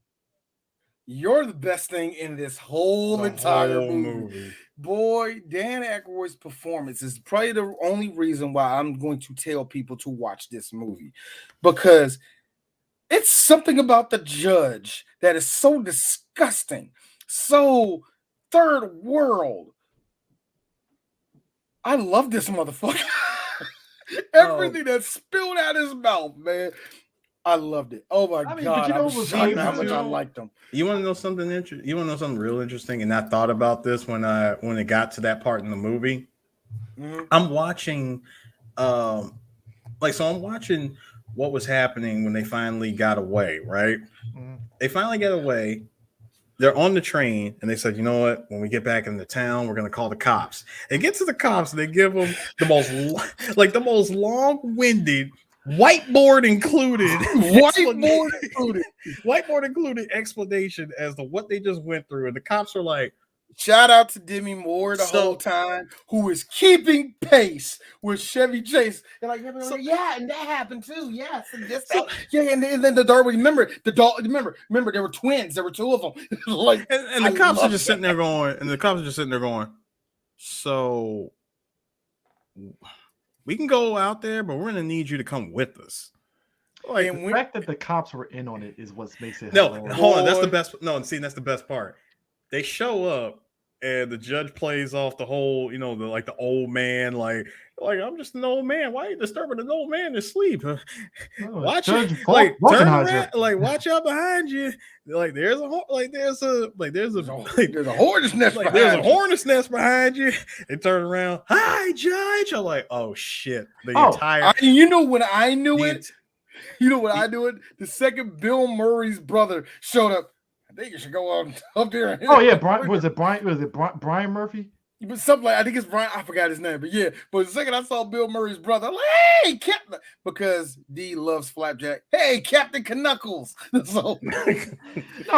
You're the best thing in this whole entire movie. Boy, Dan Aykroyd's performance is probably the only reason why I'm going to tell people to watch this movie, because it's something about the judge that is so disgusting, so third world. I love this motherfucker. Everything that spilled out his mouth, man. I loved it. Oh my God! I was shocked how much I liked him. You want to know something interesting? You want to know something real interesting? And I thought about this when it got to that part in the movie. Mm-hmm. I'm watching, I'm watching what was happening when they finally got away. Right? Mm-hmm. They finally get away. They're on the train, and they said, "You know what? When we get back into town, we're going to call the cops." They get to the cops, and they give them the most long-winded, whiteboard included explanation as to what they just went through. And the cops are like, shout out to Demi Moore the whole time, who is keeping pace with Chevy Chase. And like, and that happened too. Yes, and this, and then the dog. Remember, there were twins. There were two of them. Like, and the cops are just sitting there going, so we can go out there, but we're gonna need you to come with us. Like, the fact that the cops were in on it is what makes it. No, hold on. That's the best. No, see, that's the best part. They show up. And the judge plays off the whole, the old man, like I'm just an old man. Why are you disturbing an old man to sleep? Watch it, turn around, watch out behind you. Like there's a hornet's nest. Like there's a hornet's nest behind you. And turn around. Hi, judge. I'm like, oh shit. You know when I knew it. You know what I doing? The second Bill Murray's brother showed up, I think you should go on up there. Oh yeah, Brian. Was it Brian Murphy? But something like I think it's Brian. I forgot his name, but yeah. But the second I saw Bill Murray's brother, I'm like, hey, Captain, because D loves Flapjack. Hey, Captain Knuckles. So no,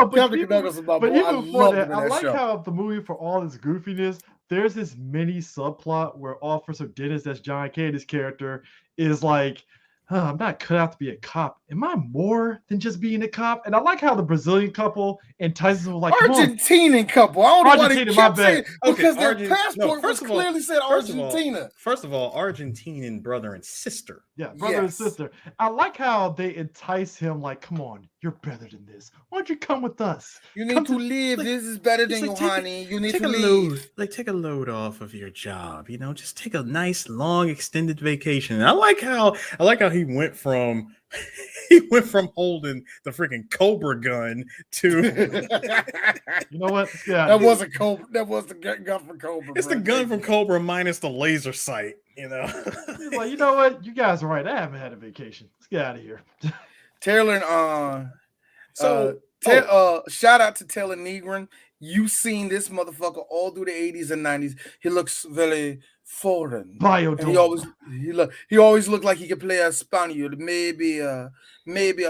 but Captain Knuckles is my boy. even I before love that, him in I that like show. how the movie, for all its goofiness, there's this mini subplot where Officer Dennis, that's John Candy's character, is like, I'm not cut out to be a cop. Am I more than just being a cop? And I like how the Brazilian couple entices him like, Argentinian couple. I don't know why they kept saying because their passport was clearly said Argentina. First of all, Argentinian brother and sister. Yeah, brother and sister. I like how they entice him like, come on, you're better than this. Why don't you come with us? You need to leave. This is better than you, honey. You need to leave. Take a load off of your job. You know, just take a nice, long, extended vacation. And I like how he went from holding the freaking Cobra gun to you know what? Yeah, that was a Cobra. That was the gun from Cobra. It's the gun from Cobra minus the laser sight. You know, he's like, you know what? You guys are right. I haven't had a vacation. Let's get out of here. Taylor and shout out to Taylor Negron. You've seen this motherfucker all through the 80s and 90s. He looks very foreign. He always looked like he could play a Spaniard, maybe a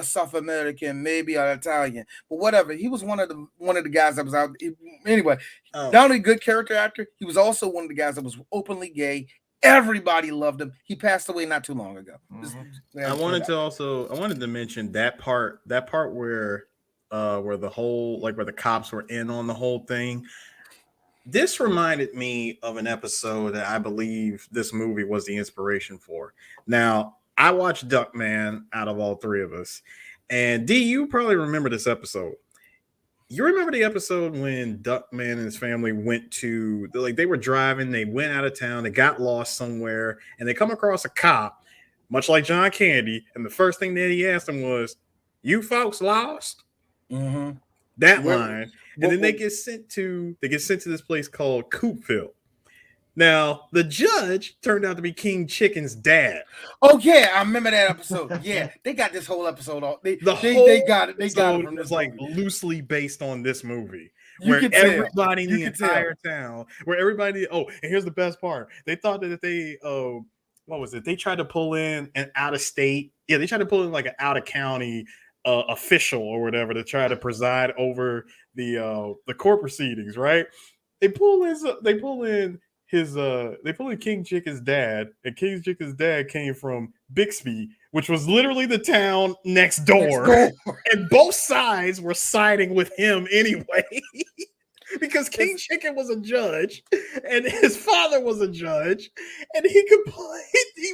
South American, maybe an Italian, but whatever. He was one of the guys that was out. Anyway, not only a good character actor, he was also one of the guys that was openly gay. Everybody loved him. He passed away not too long ago. Mm-hmm. I wanted to mention that part where the whole, like, where the cops were in on the whole thing. This reminded me of an episode that I believe this movie was the inspiration for. Now, I watched Duckman out of all three of us, and D, you probably remember this episode. You remember the episode when Duckman and his family went to, like, they were driving, they went out of town, they got lost somewhere, and they come across a cop, much like John Candy, and the first thing that he asked them was, "You folks lost?" Mm-hmm. That line. And then they get sent to this place called Coopville. Now, the judge turned out to be King Chicken's dad. Oh yeah, I remember that episode. Yeah, they got this whole episode off. They got it. They got it from this like movie. Loosely based on this movie. Where everybody in the entire town, where everybody, and here's the best part. They thought that they what was it? They tried to pull in an out of state. Yeah, they tried to pull in like an out of county official or whatever to try to preside over the court proceedings, right? They pull in King Chicken's dad, and King Chicken's dad came from Bixby, which was literally the town next door. And both sides were siding with him anyway. Because King Chicken was a judge and his father was a judge, and he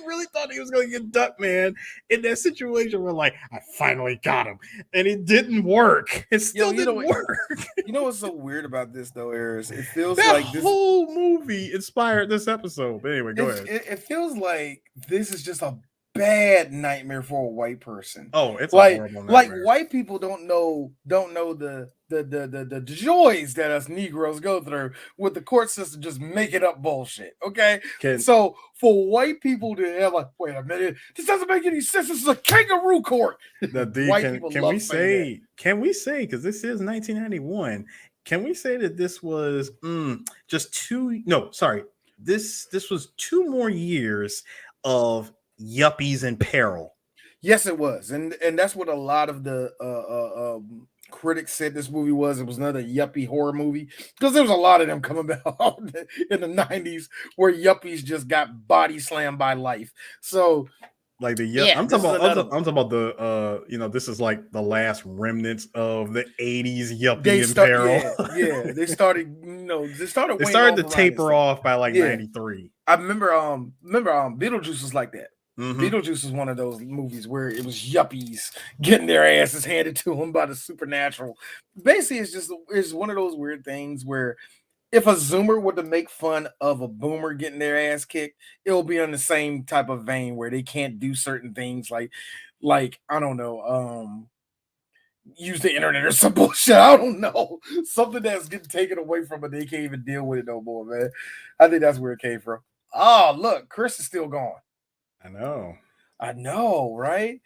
really thought he was going to get Duckman in that situation where, like, I finally got him, and it didn't work. It still didn't work. You know what's so weird about this though, Eris? It feels that like this whole movie inspired this episode. But anyway, go ahead. It feels like this is just a bad nightmare for a white person. Oh, it's like a horrible nightmare. Like white people don't know the joys that us Negroes go through with the court system just making up bullshit. Okay, so for white people to have like, wait a minute, this doesn't make any sense. This is a kangaroo court. Can we say because this is 1991? Can we say that this was this was 2 more years of yuppies in peril? Yes, it was, and that's what a lot of the critics said this movie was. It was another yuppie horror movie because there was a lot of them coming out in the 90s where yuppies just got body slammed by life. So, like I'm talking about the this is like the last remnants of the 80s yuppie in peril. Yeah, they started to taper off by like 93. I remember Beetlejuice was like that. Mm-hmm. Beetlejuice was one of those movies where it was yuppies getting their asses handed to them by the supernatural. Basically, it's one of those weird things where if a Zoomer were to make fun of a Boomer getting their ass kicked, it'll be on the same type of vein where they can't do certain things like I don't know, use the internet or some bullshit. I don't know, something that's getting taken away from it. They can't even deal with it no more, man. I think that's where it came from. Oh, look, Chris is still gone. I know, right?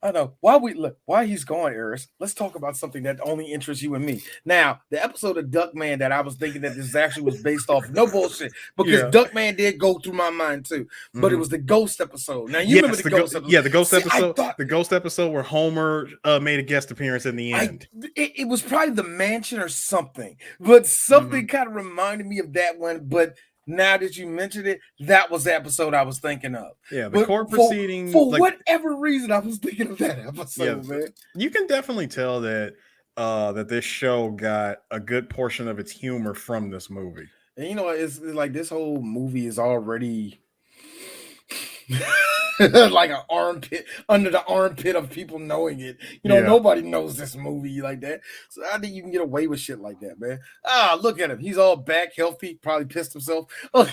I know why he's gone, Eris. Let's talk about something that only interests you and me. Now, the episode of Duckman that I was thinking that this actually was based off, no bullshit, because Duckman did go through my mind too. But it was the ghost episode. Now you remember the ghost episode? Yeah, the ghost episode. The ghost episode where Homer made a guest appearance in the end. It was probably the mansion or something, but something kind of reminded me of that one. But now that you mentioned it, that was the episode I was thinking of. Yeah, the court proceeding. For whatever reason, I was thinking of that episode, man. You can definitely tell that that this show got a good portion of its humor from this movie. And you know, it's like this whole movie is already like an armpit under the armpit of people knowing it. You know, nobody knows this movie like that. So I think you can get away with shit like that, man. Look at him. He's all back, healthy, probably pissed himself. I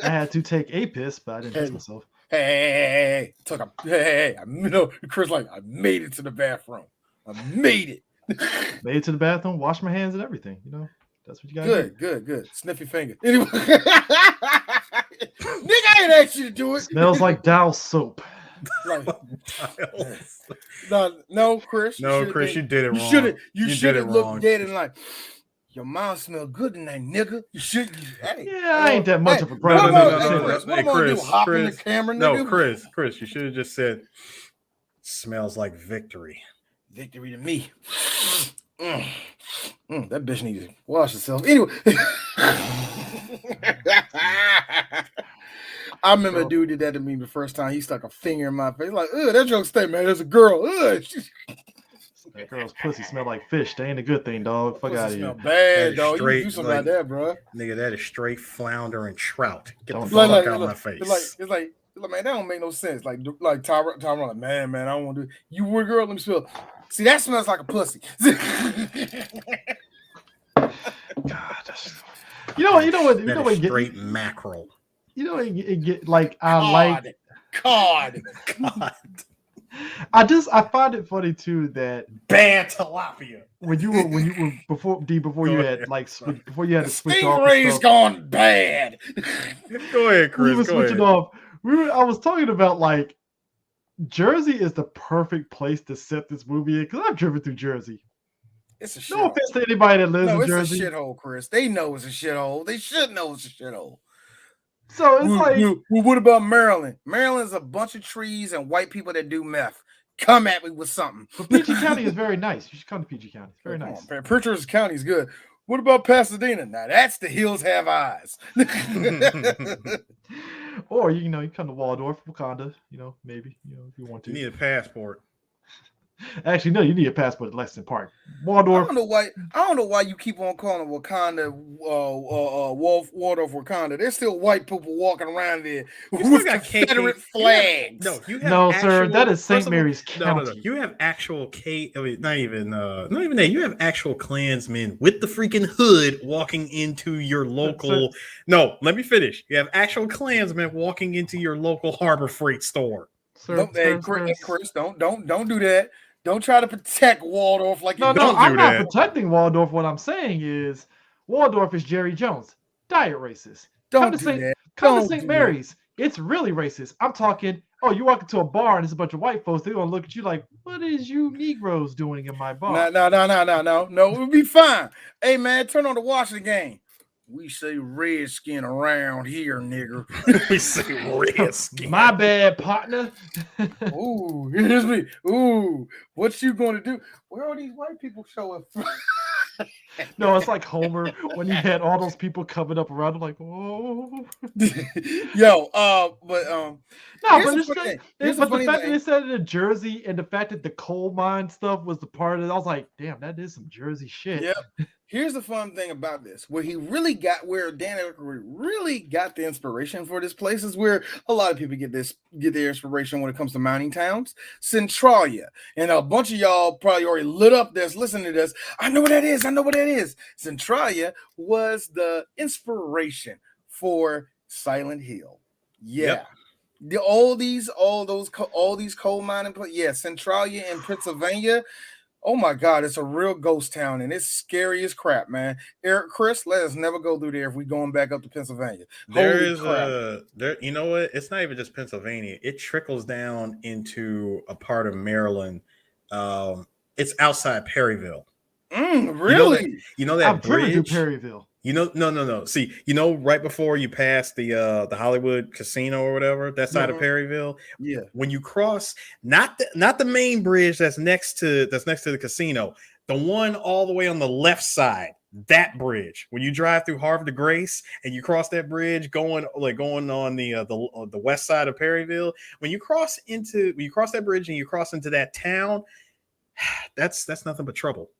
had to take a piss, but I didn't piss myself. Hey, took a Chris, like, I made it to the bathroom. I made it. Made it to the bathroom, washed my hands and everything, you know. That's what you got to do. Good. Sniff your finger. Anyway. Nigga, I ain't asked you to do it. Smells like Dow soap. Right. No, Chris. No, Chris, you did it wrong. You should have looked dead and like, your mom smell good tonight, nigga. You should. I ain't that much of a predator. No, Chris, you should have just said, smells like victory. Victory to me. That bitch needs to wash herself. Anyway. I remember a dude did that to me the first time. He stuck a finger in my face. Like, that joke stay, man. There's a girl. That girl's pussy smell like fish. That ain't a good thing, dog. Fuck out of here. Bad, dog. You do something like that, bro. Nigga, that is straight flounder and trout. Get the fuck out of my face. It's like, man, that don't make no sense. Like Tyrone, like, man, I don't want to do it. You were a girl, let me smell. See, that smells like a pussy. God, you know what? Straight mackerel. You know, it get like God. I find it funny too that bad tilapia. When you were before you had to switch off. Stingray's gone bad. Go ahead, Chris. We were switching off. I was talking about like Jersey is the perfect place to set this movie in because I've driven through Jersey. It's a shithole. No offense to anybody that lives in Jersey. It's a shithole, Chris. They know it's a shithole. They should know it's a shithole. So it's what about Maryland? Maryland's a bunch of trees and white people that do meth. Come at me with something. But PG County is very nice. You should come to PG County. It's very nice. Pritchard's County is good. What about Pasadena? Now that's the hills have eyes. Or you come to Waldorf, Wakanda. Maybe if you want to. You need a passport. Actually, no, you need a passport at Lexington Park. Waldorf. I don't know why you keep on calling Wakanda Waldorf Wakanda. There's still white people walking around there with Confederate flags. Sir, that is St. Mary's County. No. You have actual not even that. You have actual Klansmen with the freaking hood walking into your local. No, let me finish. You have actual Klansmen walking into your local Harbor Freight store. Chris, don't do that. Don't try to protect Waldorf like you don't do that. I'm not protecting Waldorf. What I'm saying is Waldorf is Jerry Jones. Diet racist. Come to St. Mary's. It's really racist. I'm talking, you walk into a bar and there's a bunch of white folks. They're going to look at you like, what is you Negroes doing in my bar? No. It would be fine. Hey, man, turn on the Washington game. We say redskin around here, nigger. We say redskin. My bad, partner. Ooh, here's me. Ooh, what you going to do? Where are these white people showing from? No, it's like Homer when he had all those people coming up around him like, oh. But the fact that they said it in Jersey and the fact that the coal mine stuff was the part of it, I was like, damn, that is some Jersey shit. Yep. Here's the fun thing about this, where Dan Aykroyd really got the inspiration for this place is where a lot of people get their inspiration when it comes to mining towns. Centralia. And a bunch of y'all probably already lit up this, listening to this. I know what that is. Centralia was the inspiration for Silent Hill. Yeah. Yep. All these coal mining places. Yeah, Centralia in Pennsylvania. Oh my God, it's a real ghost town and it's scary as crap, man. Eric, Chris, let us never go through there if we going back up to Pennsylvania. Holy crap. You know what? It's not even just Pennsylvania. It trickles down into a part of Maryland. Um, it's outside Perryville. Really? You know that I've driven through bridge? Perryville. No. See, right before you pass the Hollywood Casino or whatever, that side of Perryville. Yeah. When you cross, not the main bridge that's next to the casino, the one all the way on the left side, that bridge. When you drive through Havre de Grace and you cross that bridge, going on the west side of Perryville, when you cross that bridge and you cross into that town, that's nothing but trouble.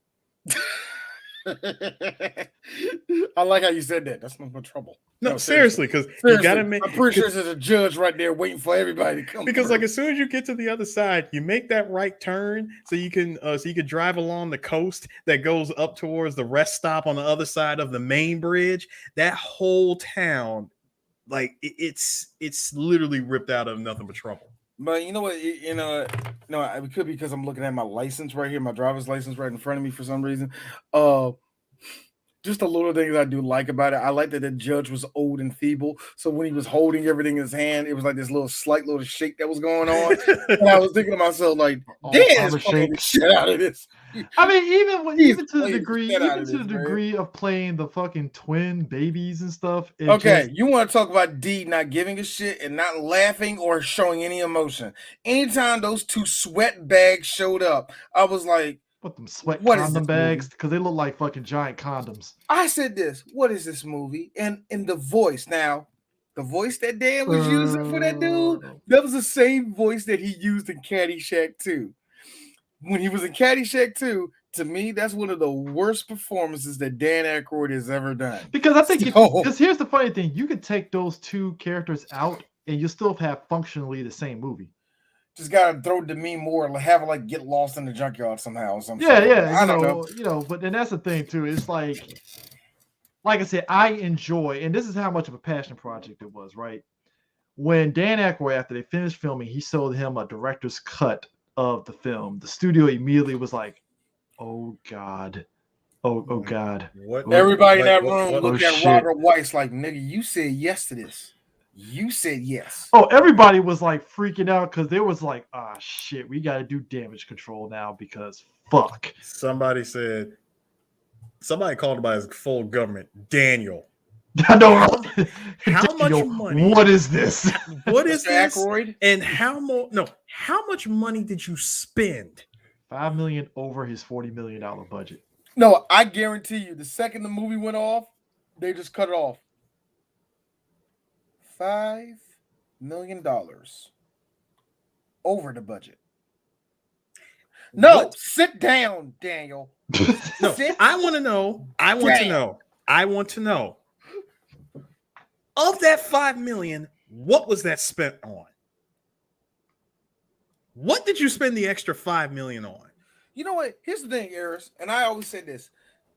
I like how you said that. That's not my trouble. No, seriously, because you gotta make. I'm pretty sure there's a judge right there waiting for everybody to come. Because through. like as soon as you get to the other side, you make that right turn so you can drive along the coast that goes up towards the rest stop on the other side of the main bridge. That whole town, like it's literally ripped out of nothing but trouble. But you know what? It could be because I'm looking at my license right here, my driver's license right in front of me for some reason. Just a little things I do like about it. I like that the judge was old and feeble, so when he was holding everything in his hand, it was like this slight little shake that was going on. And I was thinking to myself, like, damn, the shit out of this. I mean, even to the degree of playing the fucking twin babies and stuff. You want to talk about D not giving a shit and not laughing or showing any emotion. Anytime those two sweat bags showed up, I was like, what them sweat condom bags? Because they look like fucking giant condoms. I said this. What is this movie? And in the voice now, the voice that Dan was using for that dude, that was the same voice that he used in Caddyshack 2. When he was in Caddyshack 2, to me, that's one of the worst performances that Dan Akroyd has ever done. Because I think because here's the funny thing: you could take those two characters out, and you still have functionally the same movie. Just gotta throw Demi Moore and have her get lost in the junkyard somehow or something. I don't know. But then that's the thing too. It's like I said, I enjoy, and this is how much of a passion project it was, right? When Dan Akroyd, after they finished filming, he showed him a director's cut of the film. The studio immediately was like, "Oh God, oh God!" Everybody in that room looked at Robert Weiss like, "Nigga, you said yes to this." You said yes. Oh, everybody was freaking out because they was like, "Ah, shit, we got to do damage control now because fuck." Somebody called him by his full government, Daniel. I know. How much money? What is this? What is this? Akroyd? And how much money did you spend? $5 million over his $40 million budget. No, I guarantee you, the second the movie went off, they just cut it off. $5 million over the budget. No, sit down, Daniel. No, I want to know. I want to know. Of that $5 million, what was that spent on? What did you spend the extra $5 million on? You know what? Here's the thing, Eris, and I always say this,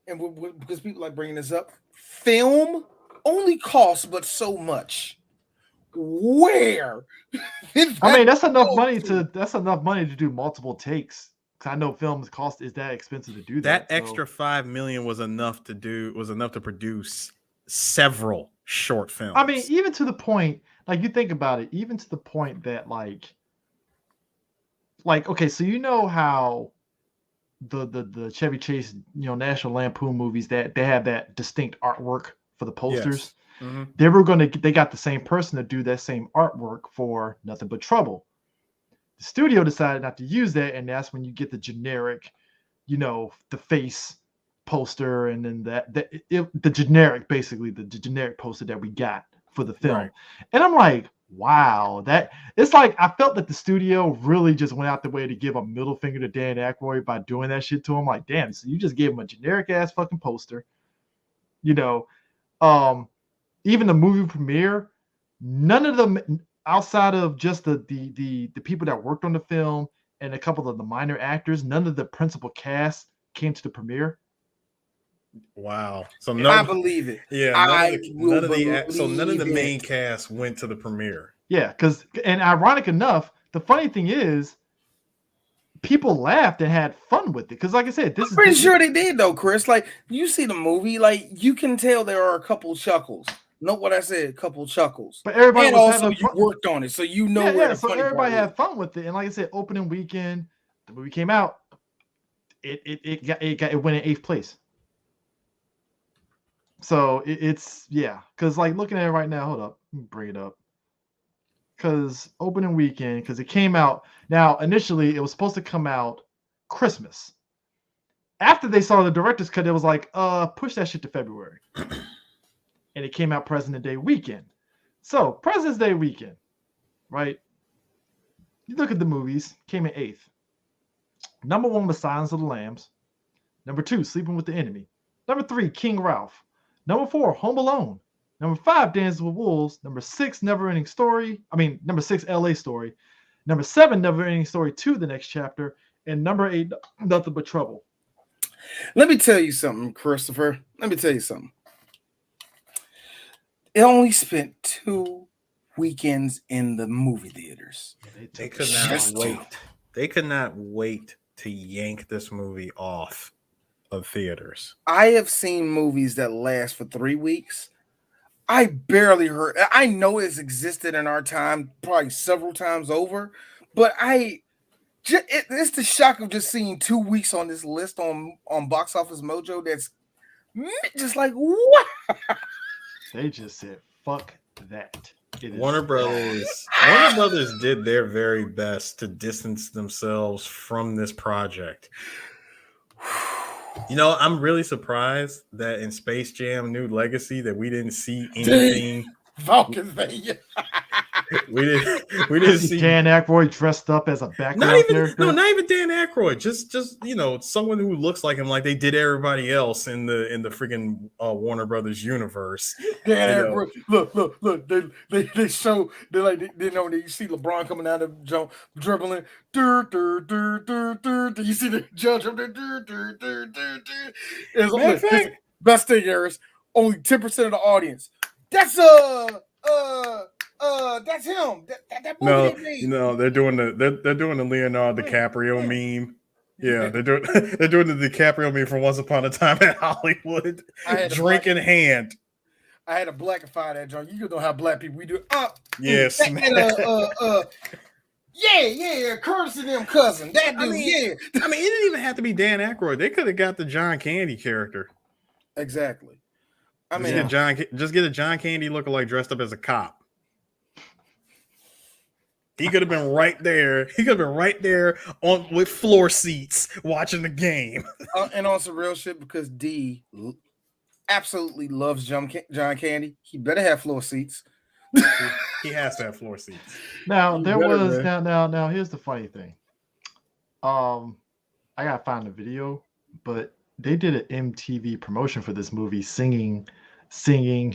and because people like bringing this up, film only costs but so much. Where? I mean, that's enough money to do multiple takes. Because I know films cost is that expensive to do that. That extra $5 million was enough to produce several short films. I mean, even to the point, you think about it, even to the point that okay, so you know how the Chevy Chase, National Lampoon movies that they have that distinct artwork for the posters. Yes. Mm-hmm. They got the same person to do that same artwork for Nothing But Trouble. The studio decided not to use that, and that's when you get the generic, the face poster, and then the generic poster that we got for the film. Right. And I'm like, wow, it's like I felt that the studio really just went out the way to give a middle finger to Dan Akroyd by doing that shit to him. Like, damn, so you just gave him a generic ass fucking poster, even the movie premiere, none of them outside of just the people that worked on the film and a couple of the minor actors, none of the principal cast came to the premiere. Wow. So I believe it. Yeah. None of the main cast went to the premiere. Yeah, and ironic enough, the funny thing is, people laughed and had fun with it. Because, like I said, I'm pretty sure they did, though, Chris. Like, you see the movie, like, you can tell there are a couple chuckles. Note what I said, a couple chuckles. But everybody and was also having you fun. worked on it, so you know where the so funny everybody part had fun with it. And like I said, opening weekend, the movie came out. It went in 8th place. So it's because like looking at it right now, hold up, let me bring it up. Because opening weekend, because it came out now initially, it was supposed to come out Christmas. After they saw the director's cut, it was like, push that shit to February. And it came out President's Day weekend. So President's Day weekend, right? You look at the movies, came in 8th. Number 1 was Silence of the Lambs. Number 2, Sleeping with the Enemy. Number 3, King Ralph. Number 4, Home Alone. Number 5, Dances with Wolves. Number 6, Never-Ending Story. Number 6, LA Story. Number 7, Never-Ending Story 2, The Next Chapter. And number 8, Nothing But Trouble. Let me tell you something, Christopher. Let me tell you something. It only spent 2 weekends in the movie theaters. They could not wait. They could not wait to yank this movie off of theaters. I have seen movies that last for 3 weeks. I barely heard. I know it's existed in our time, probably several times over, but it's the shock of just seeing 2 weeks on this list on Box Office Mojo. That's just like, what? They just said, "Fuck that." Warner Brothers did their very best to distance themselves from this project. You know, I'm really surprised that in Space Jam: New Legacy that we didn't see anything. Falcons, baby. We didn't see Dan Akroyd dressed up as a background character. No, not even Dan Akroyd. Just someone who looks like him, like they did everybody else in the freaking Warner Brothers universe. Dan Akroyd, look. They show you see LeBron coming out of jump dribbling. You see the judge up there. Best thing is only 10% of the audience. That's that's him. That movie no, they're doing the Leonardo DiCaprio meme. Yeah, they're doing the DiCaprio meme from Once Upon a Time in Hollywood. Drink in hand. I had to blackify that, John. You know how black people we do. Yes. Yeah, Curtis and them cousin. That dude, it didn't even have to be Dan Akroyd. They could have got the John Candy character. Exactly. Just get a John Candy lookalike dressed up as a cop. He could have been right there. He could have been right there with floor seats watching the game. And on some real shit, because D absolutely loves John Candy. He better have floor seats. He has to have floor seats. Now now here's the funny thing. I gotta find the video, but they did an MTV promotion for this movie, singing. I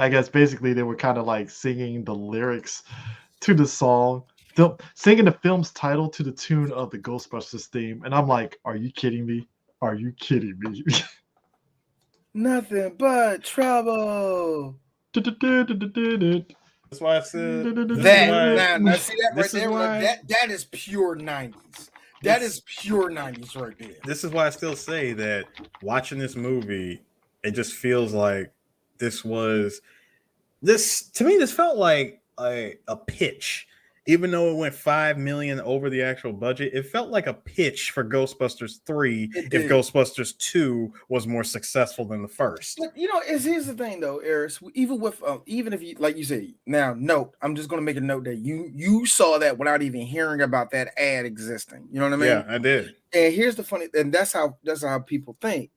guess basically they were kind of like singing the lyrics to the song, singing the film's title to the tune of the Ghostbusters theme, and I'm like, are you kidding me? Are you kidding me? Nothing but trouble. That's why I said that. See that right there? That is pure 90s. That is pure 90s right there. This is why I still say that watching this movie, it just feels like this felt like a pitch. Even though it went $5 million over the actual budget, it felt like a pitch for Ghostbusters 3 if Ghostbusters 2 was more successful than the first. But, here's the thing though, Eris. Even if you, like you say, now note, I'm just going to make a note that you saw that without even hearing about that ad existing. You know what I mean? Yeah, I did. And here's the funny, and that's how people think.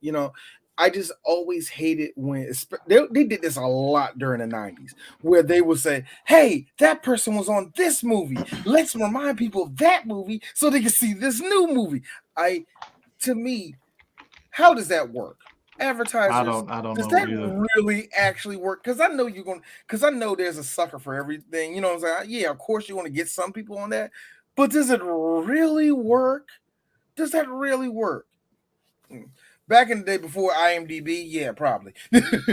I just always hated when they did this a lot during the 90s, where they would say, hey, that person was on this movie. Let's remind people of that movie so they can see this new movie. To me, how does that work? Advertisers, I don't does know that either. really actually work? Because I know there's a sucker for everything. You know what I'm saying? Yeah, of course you want to get some people on that, but does it really work? Does that really work? back in the day before IMDb, yeah, probably.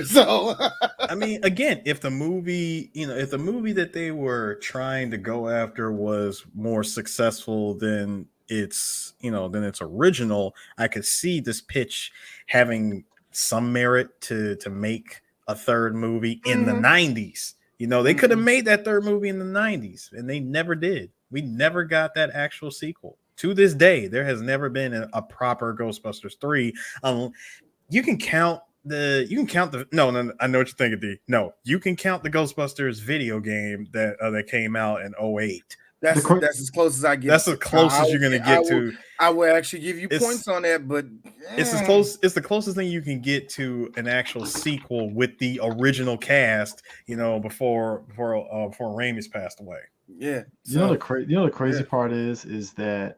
So I mean, again, if the movie that they were trying to go after was more successful than its original, I could see this pitch having some merit to make a third movie in the 90s. They could have made that third movie in the 90s, and they never did. We never got that actual sequel. To this day, there has never been a proper Ghostbusters 3. You can count the no, I know what you're thinking, D. No, you can count the Ghostbusters video game that came out in 2008. That's as close as I get. That's the closest you're gonna get to. I will actually give you points on that, but it's as close. It's the closest thing you can get to an actual sequel with the original cast. Before Raimi's passed away. Yeah. The crazy part is that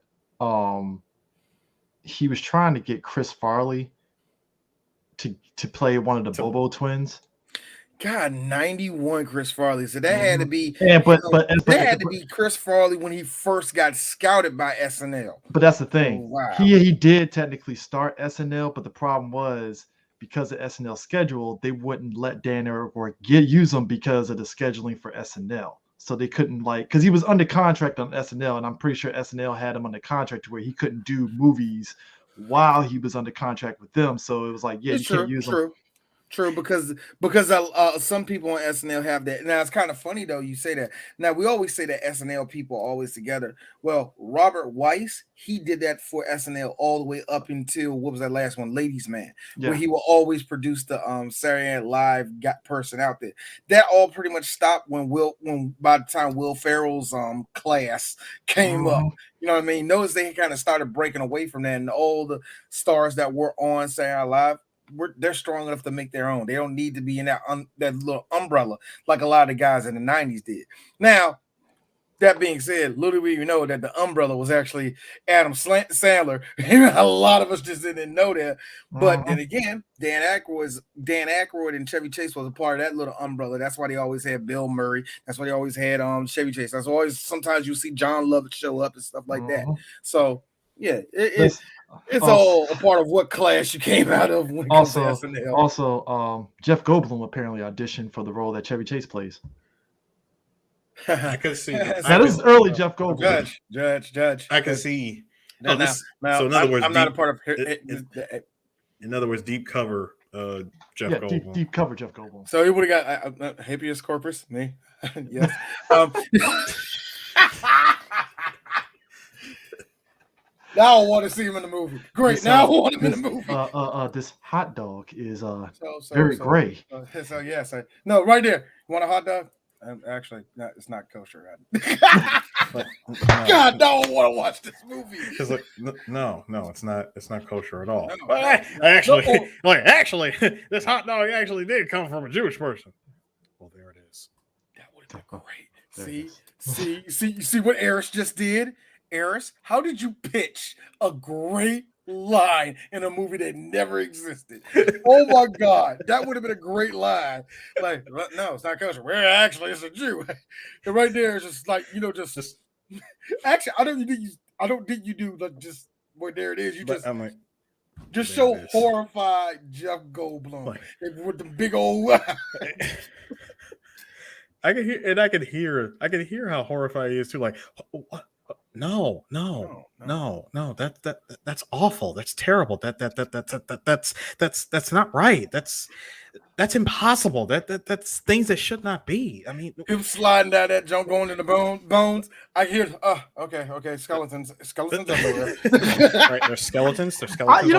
he was trying to get Chris Farley to play one of the Bobo twins. God, 91 Chris Farley. So that had to be that had to be Chris Farley when he first got scouted by SNL. But that's the thing. Oh, wow. He did technically start SNL, but the problem was because of SNL schedule, they wouldn't let Dan Aykroyd use him because of the scheduling for SNL. So they couldn't because he was under contract on SNL, and I'm pretty sure SNL had him under contract to where he couldn't do movies while he was under contract with them. So it was like, yeah, you can't use him. True, because some people on SNL have that. Now it's kind of funny though you say that. Now we always say that SNL people are always together. Well, Robert Weiss, he did that for SNL all the way up until what was that last one, Ladies Man, where he will always produce the Saturday Night Live person out there. That all pretty much stopped when by the time Will Ferrell's class came up. You know what I mean? Notice they kind of started breaking away from that, and all the stars that were on Saturday Night Live, they're strong enough to make their own. They don't need to be in that little umbrella like a lot of the guys in the 90s did. Now, that being said, little do we know that the umbrella was actually Adam Sandler. A lot of us just didn't know that. But then again, Dan Aykroyd and Chevy Chase was a part of that little umbrella. That's why they always had Bill Murray. That's why they always had Chevy Chase. That's always sometimes you see John Lovett show up and stuff like that. So yeah, it's all a part of what class you came out of when it comes to SNL. Also, Jeff Goldblum apparently auditioned for the role that Chevy Chase plays. I could see that. Now, this is early Jeff Goldblum. Judge. I can see. So in other words, I'm not a part of. In other words, deep cover Jeff Goldblum. Deep cover Jeff Goldblum. So he would have got habeas corpus. Me, yes. Now I want to see him in the movie. Great. Now I want him in the movie. This hot dog is very gray. No, right there. You want a hot dog? Actually, it's not kosher. God, I don't want to watch this movie. No, it's not. It's not kosher at all. Actually, this hot dog actually did come from a Jewish person. Well, there it is. That would have been great. See what Eris just did. Eris, how did you pitch a great line in a movie that never existed? Oh my God, that would have been a great line. Like, no, it's not kosher. Well, actually, it's a Jew. And right there is just like just. Actually, I don't think you do just where there it is. You just show horrified Jeff Goldblum with the big old. I could hear how horrified he is too. Like, what? No, that's awful. That's terrible. That's not right. That's impossible. That's things that should not be. I mean, him sliding down that junk going to the bones. I hear. Okay. Skeletons everywhere. Right, there's skeletons. There's skeletons.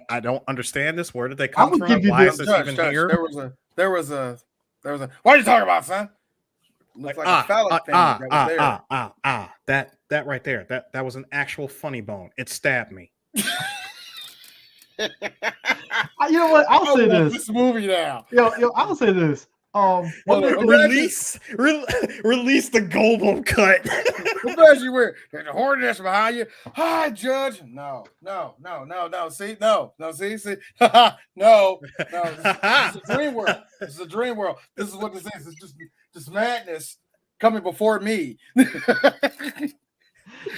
I don't understand this. Where did they come from? Why is this even here? There was a. What are you talking about, son? Looks like a phallic thing that was there. That right there. That was an actual funny bone. It stabbed me. You know what? I'll say this movie now. Yo, I'll say this. Release the Goldblum cut. What you wear? There's a hornet's behind you. Hi, Judge. No. See, no. See. No. This is a dream world. This is a dream world. This is what this is. It's just madness coming before me.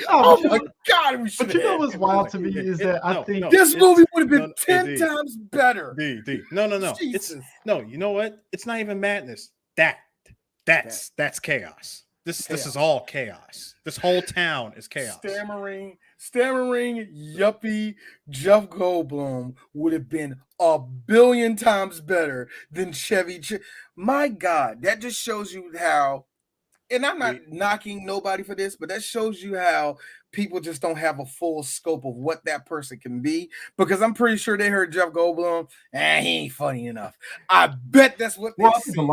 Oh my God, we should. But you know what's wild to me is that I think this movie would have been 10 times better. No. It's you know what? It's not even madness. That's chaos. This is all chaos. This whole town is chaos. Stammering, yuppie Jeff Goldblum would have been 1,000,000,000 times better than Chevy. My God, that just shows you how. And I'm not knocking nobody for this, but that shows you how people just don't have a full scope of what that person can be. Because I'm pretty sure they heard Jeff Goldblum, he ain't funny enough. I bet that's what they see. Can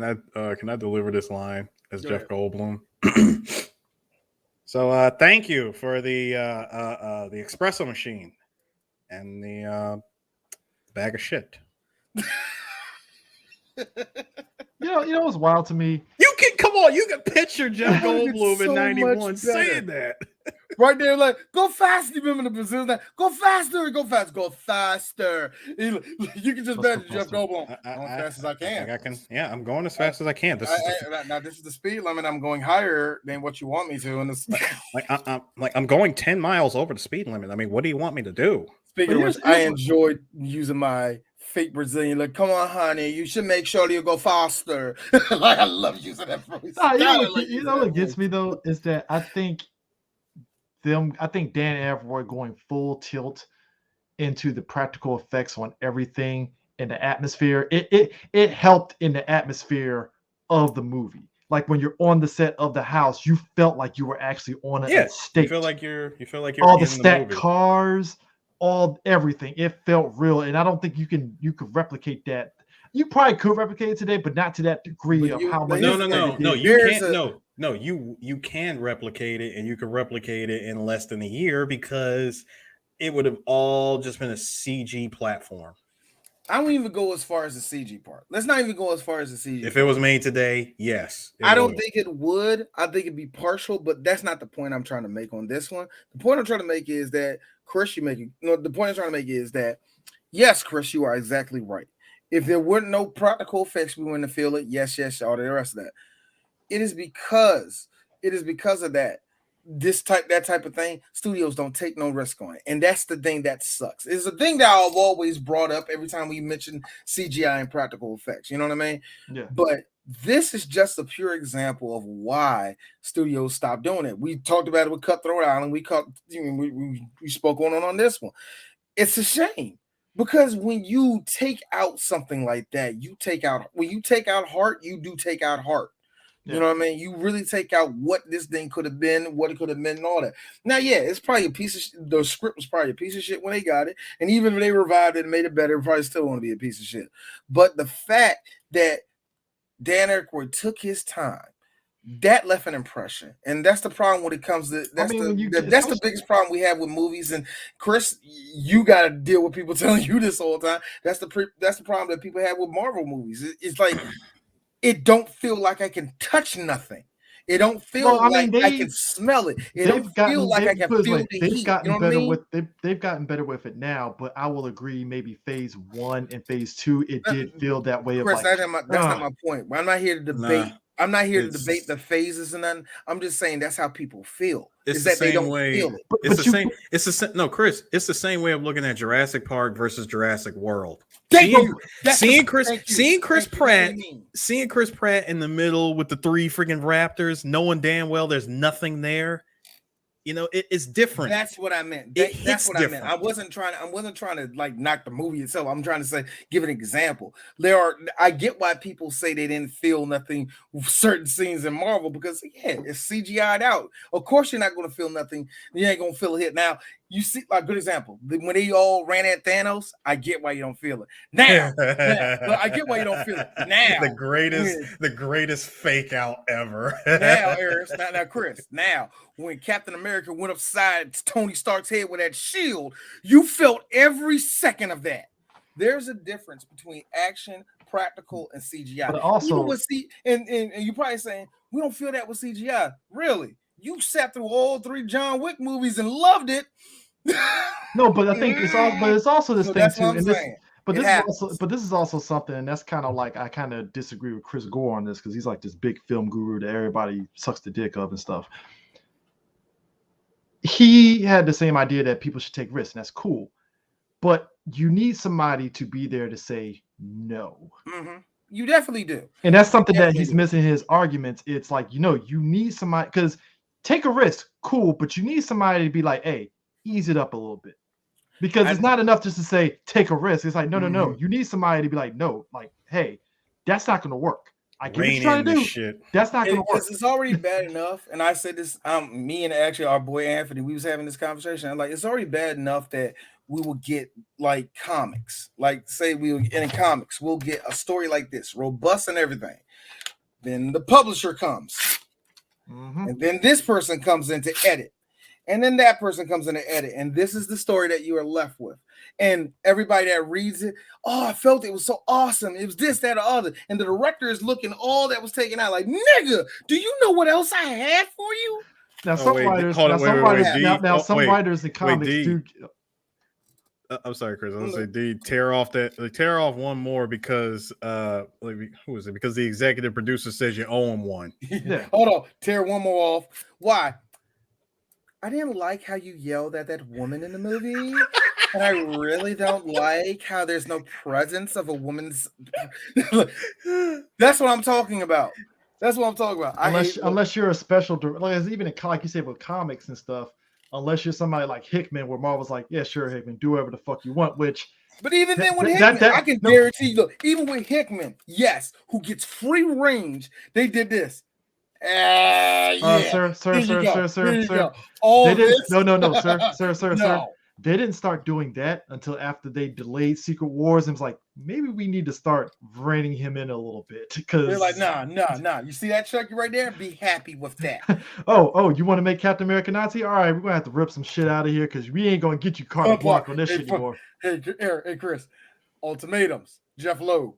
I deliver this line as Jeff Goldblum? So thank you for the espresso machine and the bag of shit. You know what's wild to me? You can picture Jeff Goldblum in 91 saying that. Right there, like, go faster, remember the Brazilian, like, go faster. You can just bet Jeff Goldblum. Going as fast as I can. I'm going as fast as I can. This is the speed limit. I'm going higher than what you want me to. And I'm going 10 miles over the speed limit. I mean, what do you want me to do? Speaking of which, I enjoyed using my fake Brazilian. Like, come on, honey, you should make sure you go faster. Like, I love using that voice. You know what gets me though is that I think Dan Aykroyd going full tilt into the practical effects on everything in the atmosphere. It helped in the atmosphere of the movie. Like when you're on the set of the house, you felt like you were actually on an estate. You feel like you're all the stacked cars. Everything, it felt real, and I don't think you could replicate that. You probably could replicate it today, but not to that degree of how much. No, you can't. You can replicate it, and you can replicate it in less than a year because it would have all just been a CG platform. I won't even go as far as the CG part. Let's not even go as far as the CG. If it was made today, yes. I don't think it would. I think it'd be partial, but that's not the point I'm trying to make on this one. The point I'm trying to make is that, Chris, the point I'm trying to make is that, yes, Chris, you are exactly right. If there weren't no practical effects, we wouldn't feel it. Yes, all the rest of that. It is because of that. That type of thing, studios don't take no risk on it. And that's the thing that sucks. It's a thing that I've always brought up every time we mention CGI and practical effects. You know what I mean? Yeah. But this is just a pure example of why studios stopped doing it. We talked about it with Cutthroat Island. We spoke on this one. It's a shame because when you take out something like that, when you take out heart, you do take out heart. You know what I mean? You really take out what this thing could have been, what it could have been, and all that. Now, it's probably a piece of the script was probably a piece of shit when they got it, and even if they revived it and made it better, it probably still want to be a piece of shit. But the fact that Dan Aykroyd took his time, that left an impression, and that's the problem when it comes to that's the biggest problem we have with movies. And Chris, you got to deal with people telling you this all the time. That's the problem that people have with Marvel movies. It's like. It don't feel like I can touch nothing. It don't feel I can smell it. It don't feel like I can feel the heat. They've gotten better with it now, but I will agree. Maybe phase 1 and phase 2, it did feel that way. Chris, that's not my point. I'm not here to debate. I'm not here to debate the phases and nothing. I'm just saying that's how people feel. It's the same way. Chris. It's the same way of looking at Jurassic Park versus Jurassic World. Seeing Chris Pratt in the middle with the 3 freaking raptors, knowing damn well there's nothing there. You know, it's different. That's what I meant. That's what I meant. I wasn't trying to like knock the movie itself. I'm trying to say, give an example. I get why people say they didn't feel nothing with certain scenes in Marvel because it's CGI'd out. Of course, you're not going to feel nothing. You ain't going to feel a hit. Now, you see, like, good example. When they all ran at Thanos, I get why you don't feel it. Now, I get why you don't feel it. Now, the greatest fake out ever. now, Chris. Now, when Captain America went upside Tony Stark's head with that shield, you felt every second of that. There's a difference between action, practical, and CGI. But also, and you're probably saying we don't feel that with CGI. Really? You sat through all 3 John Wick movies and loved it. No, but I think it's also this thing too. But this is also something, and that's kind of like I kind of disagree with Chris Gore on this because he's like this big film guru that everybody sucks the dick of and stuff. He had the same idea that people should take risks, and that's cool. But you need somebody to be there to say no. Mm-hmm. You definitely do. And that's something that he's missing in his arguments. It's like, you need somebody, because take a risk, cool, but you need somebody to be like, hey, ease it up a little bit. Because it's not enough just to say, take a risk. It's like, no. You need somebody to be like, no, like, hey, that's not going to work. I get what you're trying to do. Shit. That's not going to work. It's already bad enough. And I said this, me and actually our boy Anthony, we was having this conversation. I'm like, it's already bad enough that we will get like comics. Like say in comics, we'll get a story like this, robust and everything. Then the publisher comes. Mm-hmm. And then this person comes in to edit. And then that person comes in to edit. And this is the story that you are left with. And everybody that reads it, oh, I felt it was so awesome. It was this, that, or other. And the director is looking all that was taken out like, nigga, do you know what else I had for you? Now, some writers in comics do. I'm sorry, Chris. I was gonna say, tear off one more because who is it? Because the executive producer says you owe him one. Yeah. Hold on, tear one more off. Why? I didn't like how you yelled at that woman in the movie, and I really don't like how there's no presence of a woman's. That's what I'm talking about. Unless you're a special, like even like you said with comics and stuff. Unless you're somebody like Hickman, where Marvel's like, yeah, sure, Hickman, do whatever the fuck you want. But even then with Hickman, I can guarantee you, look, even with Hickman, yes, who gets free range, they did this. Sir. Sir. They didn't start doing that until after they delayed Secret Wars, and was like, maybe we need to start reining him in a little bit because they're like, nah. You see that Chucky right there? Be happy with that. oh, you want to make Captain America Nazi? All right, we're gonna have to rip some shit out of here because we ain't gonna get you carte blanche on this shit anymore. Hey, Chris, ultimatums, Jeff Loeb.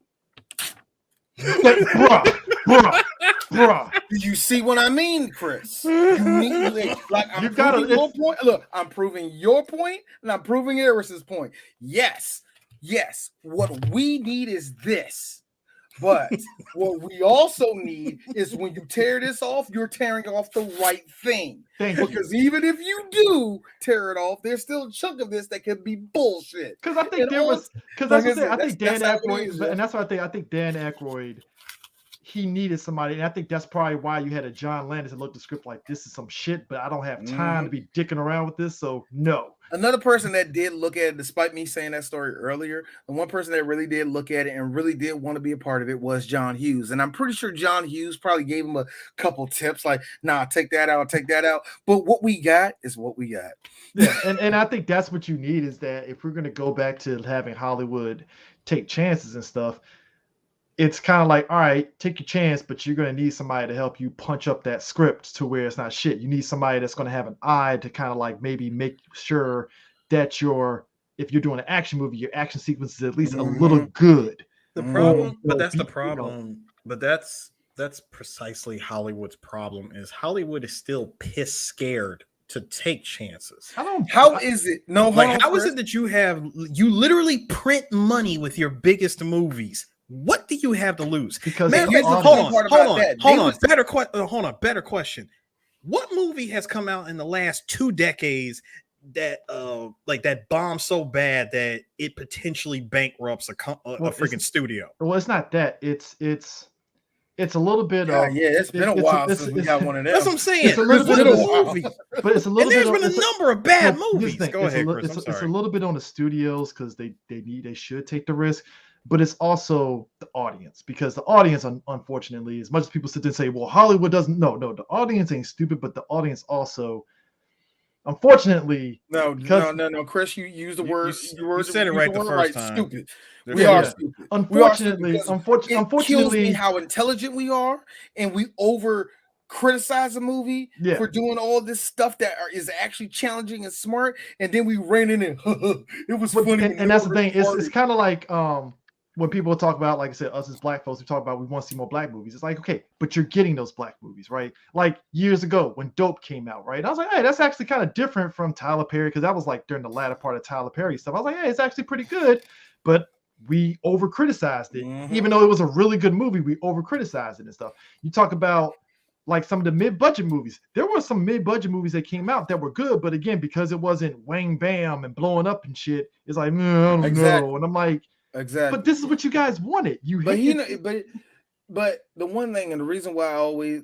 Bruh. Do you see what I mean, Chris? I'm proving your point. Look, I'm proving your point, and I'm proving Eris's point. Yes. What we need is this. But what we also need is when you tear this off, you're tearing off the right thing. Because even if you do tear it off, there's still a chunk of this that could be bullshit. Because I think I think Dan Akroyd, and that's what I think Dan Akroyd. He needed somebody, and I think that's probably why you had a John Landis that looked at the script like, this is some shit, but I don't have time to be dicking around with this, so no. Another person that did look at it, despite me saying that story earlier, the one person that really did look at it and really did want to be a part of it was John Hughes. And I'm pretty sure John Hughes probably gave him a couple tips like, nah, take that out. But what we got is what we got. Yeah, and I think that's what you need is that if we're going to go back to having Hollywood take chances and stuff, it's kind of like, all right, take your chance, but you're going to need somebody to help you punch up that script to where it's not shit. You need somebody that's going to have an eye to kind of like maybe make sure that if you're doing an action movie, your action sequence is at least a little good. The problem, that's the problem. But that's precisely Hollywood's problem is Hollywood is still piss scared to take chances. How is it that you literally print money with your biggest movies? What do you have to lose? Because hold on. Better question. What movie has come out in the last 2 decades that that bombed so bad that it potentially bankrupts a freaking studio? Well, it's not that. It's a little bit of it's been a while since we got one of them. That's what I'm saying. It's a little bit of a movie, but it's a little bit. There's been a number of bad movies. Go ahead, Chris. It's a little bit on the studios because they should take the risk. But it's also the audience because the audience, unfortunately, as much as people sit there and say, well, Hollywood doesn't. No, the audience ain't stupid, but the audience also, unfortunately. No, Chris, you used the word. You said it right the first time. Stupid. We are stupid. Unfortunately, it kills me how intelligent we are, and we criticize a movie for doing all this stuff that is actually challenging and smart, and then we ran in and it was funny. And that's the thing. It's kind of like when people talk about, like I said, us as black folks, we talk about we want to see more black movies. It's like, okay, but you're getting those black movies, right? Like years ago when Dope came out, right? I was like, hey, that's actually kind of different from Tyler Perry because that was like during the latter part of Tyler Perry stuff. I was like, hey, it's actually pretty good, but we over criticized it, Mm-hmm. even though it was a really good movie. We over criticized it and stuff. You talk about like some of the mid-budget movies. There were some mid-budget movies that came out that were good, but again, because it wasn't whang bam and blowing up and shit, it's like, I don't know. And I'm like, exactly. But this is what you guys wanted. But the one thing, and the reason why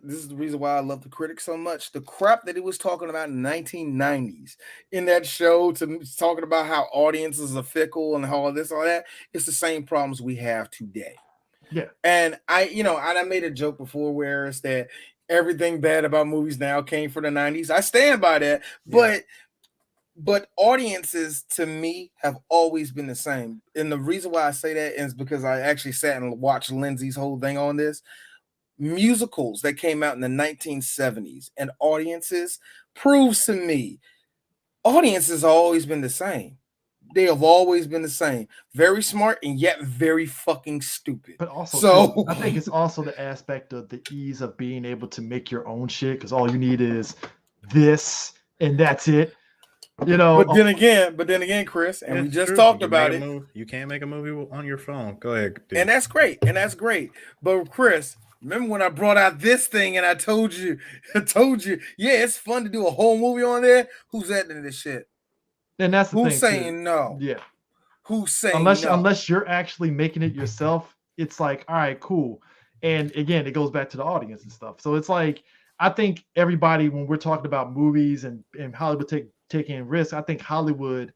this is the reason why I love the critic so much, the crap that he was talking about in the 1990s in that show, talking about how audiences are fickle and all this, all that, it's the same problems we have today. Yeah. And I made a joke before where it's that everything bad about movies now came from the 90s. I stand by that. Yeah. But audiences to me have always been the same. And the reason why I say that is because I actually sat and watched Lindsay's whole thing on this. Musicals that came out in the 1970s and audiences proves to me audiences have always been the same. They have always been the same. Very smart and yet very fucking stupid. But also, I think it's also the aspect of the ease of being able to make your own shit, because all you need is this and that's it. But then again, Chris, and we just talked about it. You can't make a movie on your phone. Go ahead. Dude. And that's great. But Chris, remember when I brought out this thing and I told you, yeah, it's fun to do a whole movie on there. Who's editing this shit? And that's the who's thing, saying no? Yeah. Who's saying no? Unless you're actually making it yourself, it's like, all right, cool. And again, it goes back to the audience and stuff. So it's like, I think everybody, when we're talking about movies and Hollywood taking risks, I think Hollywood,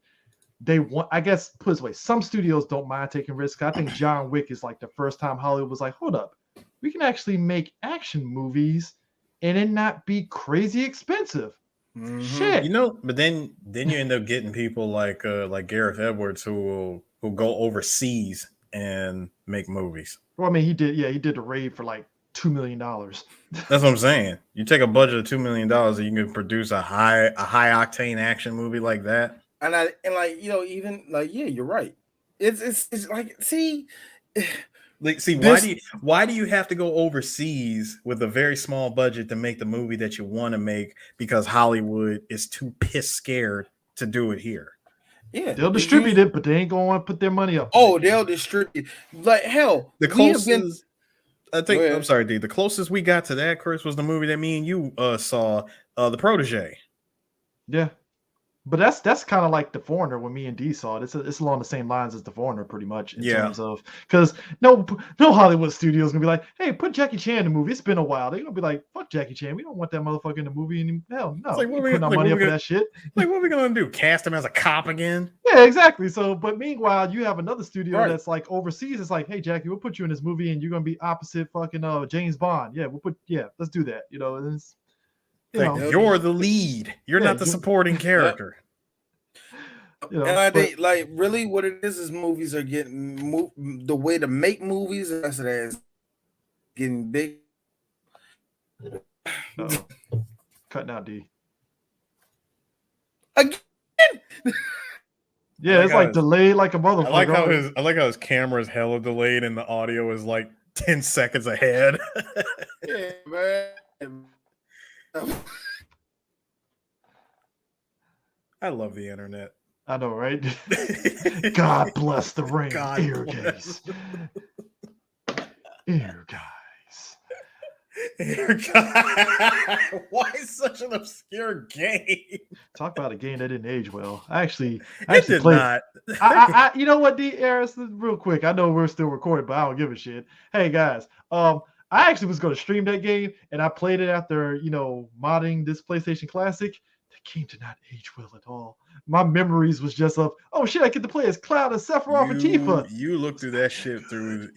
I guess, put it this way, some studios don't mind taking risks. I think John Wick is like the first time Hollywood was like, hold up, we can actually make action movies and it not be crazy expensive. Mm-hmm. Shit. But then you end up getting people like Gareth Edwards who go overseas and make movies. Well, I mean, he did the Raid for like $2 million. That's what I'm saying. You take a budget of $2 million and you can produce a high octane action movie like that. Even like, yeah, you're right. It's like, why do you have to go overseas with a very small budget to make the movie that you want to make because Hollywood is too piss scared to do it here? Yeah, they'll distribute it, but they ain't gonna want to put their money up. Oh, they'll distribute. Like hell, the closest. I think I'm sorry, D. The closest we got to that, Chris, was the movie that me and you saw, The Protege. Yeah, but that's kind of like The Foreigner when me and D saw it. It's along the same lines as The Foreigner, pretty much in terms of, because no Hollywood studio is gonna be like, hey, put Jackie Chan in the movie. It's been a while. They're gonna be like, fuck Jackie Chan. We don't want that motherfucker in the movie anymore. Hell no. Like, we're putting our money up for that shit. Like, what are we gonna do? Cast him as a cop again? Yeah, exactly. So, but meanwhile, you have another studio that's like overseas. It's like, hey, Jackie, we'll put you in this movie, and you're gonna be opposite fucking James Bond. Yeah, let's do that. You're the lead. You're not the supporting character. And I think, like, really, what it is movies are getting the way to make movies. That's it is getting big. Cutting out D. Again. Yeah, it's like delayed like a motherfucker. I like how his camera is hella delayed and the audio is like 10 seconds ahead. Yeah, man. I love the internet. I know, right? God bless the ring. Ear guys. Why such an obscure game? Talk about a game that didn't age well. I actually did played, not. I you know what, D. Harris, real quick. I know we're still recording, but I don't give a shit. Hey guys, I actually was going to stream that game, and I played it after modding this PlayStation Classic. The game did not age well at all. My memories was just of, oh shit, I get to play as Cloud and Sephiroth and Tifa. You look through that shit Chris,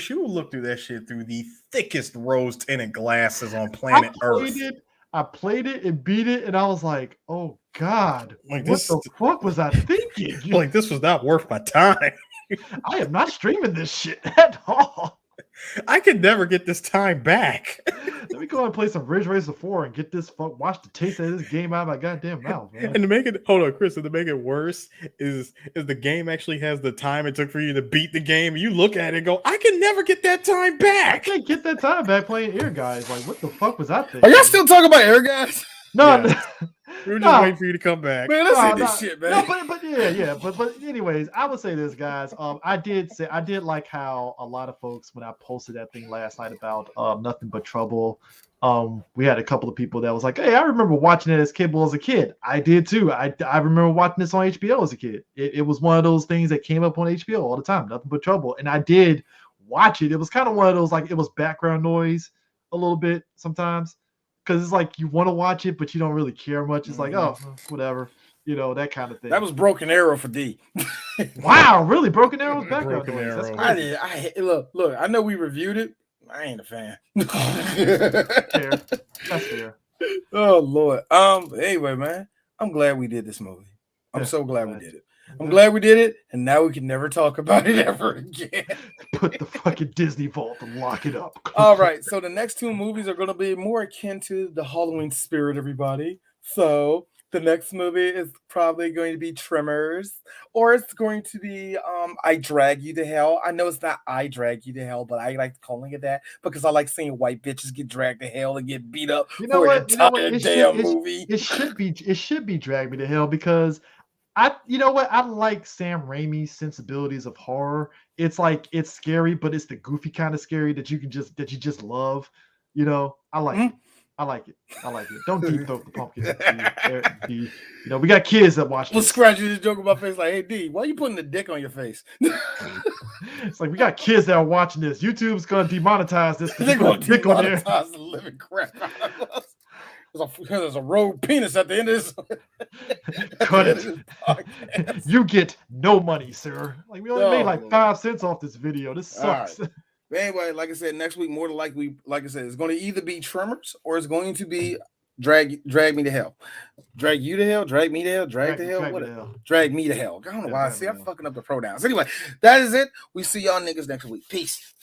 you would look through that shit through the thickest rose-tinted glasses on planet Earth. I played it and beat it, and I was like, oh God, what the fuck was I thinking? Like, this was not worth my time. I am not streaming this shit at all. I could never get this time back. Let me go and play some Ridge Racer 4 and get this watch the taste of this game out of my goddamn mouth, man. And to make it, hold on, Chris, and to make it worse is the game actually has the time it took for you to beat the game. You look at it and go, I can never get that time back. I can't get that time back playing Air Guys. Like, what the fuck was I thinking? Are y'all still talking about Air Guys? No, yeah. We were just waiting for you to come back. Man, let's see this shit, man. No, but anyways, I would say this, guys. I did like how a lot of folks, when I posted that thing last night about Nothing But Trouble, we had a couple of people that was like, hey, I remember watching it as a kid. I did too. I remember watching this on HBO as a kid. It was one of those things that came up on HBO all the time, Nothing But Trouble. And I did watch it. It was kind of one of those, like, it was background noise a little bit sometimes. Because it's like you want to watch it, but you don't really care much. It's like, oh, whatever, that kind of thing. That was Broken Arrow for D. Wow, really? Broken Arrow's background noise. That's crazy. Look. I know we reviewed it. I ain't a fan. Fair. That's fair. Oh Lord. Anyway, man, I'm glad we did this movie. I'm so glad we did it. I'm glad we did it, and now we can never talk about it ever again. Put the fucking Disney vault and lock it up. All right, so the next two movies are going to be more akin to the Halloween spirit, everybody. So the next movie is probably going to be Tremors, or it's going to be I Drag You to Hell. I know it's not I Drag You to Hell, but I like calling it that because I like seeing white bitches get dragged to hell and get beat up for an entire damn movie. It should be Drag Me to Hell because I like Sam Raimi's sensibilities of horror. It's like, it's scary, but it's the goofy kind of scary that you just love. I like it. I like it. Don't deep throat the pumpkins. D. We got kids that watch this. Well, scratching this joke on my face like, hey, D, why are you putting the dick on your face? It's like, we got kids that are watching this. YouTube's going to demonetize this. They're going to demonetize the living crap out of us. There's a rogue penis at the end of this. Cut it. You get no money, sir. Like, we only made like 5 cents off this video. This sucks. Right. But anyway, like I said, next week, more than likely, like I said, it's going to either be Tremors or it's going to be Drag Me to Hell. Drag you to hell, drag me to hell, drag to hell, whatever. Drag me to hell. I don't know why. See, I'm fucking up the pronouns. Anyway, that is it. We see y'all niggas next week. Peace.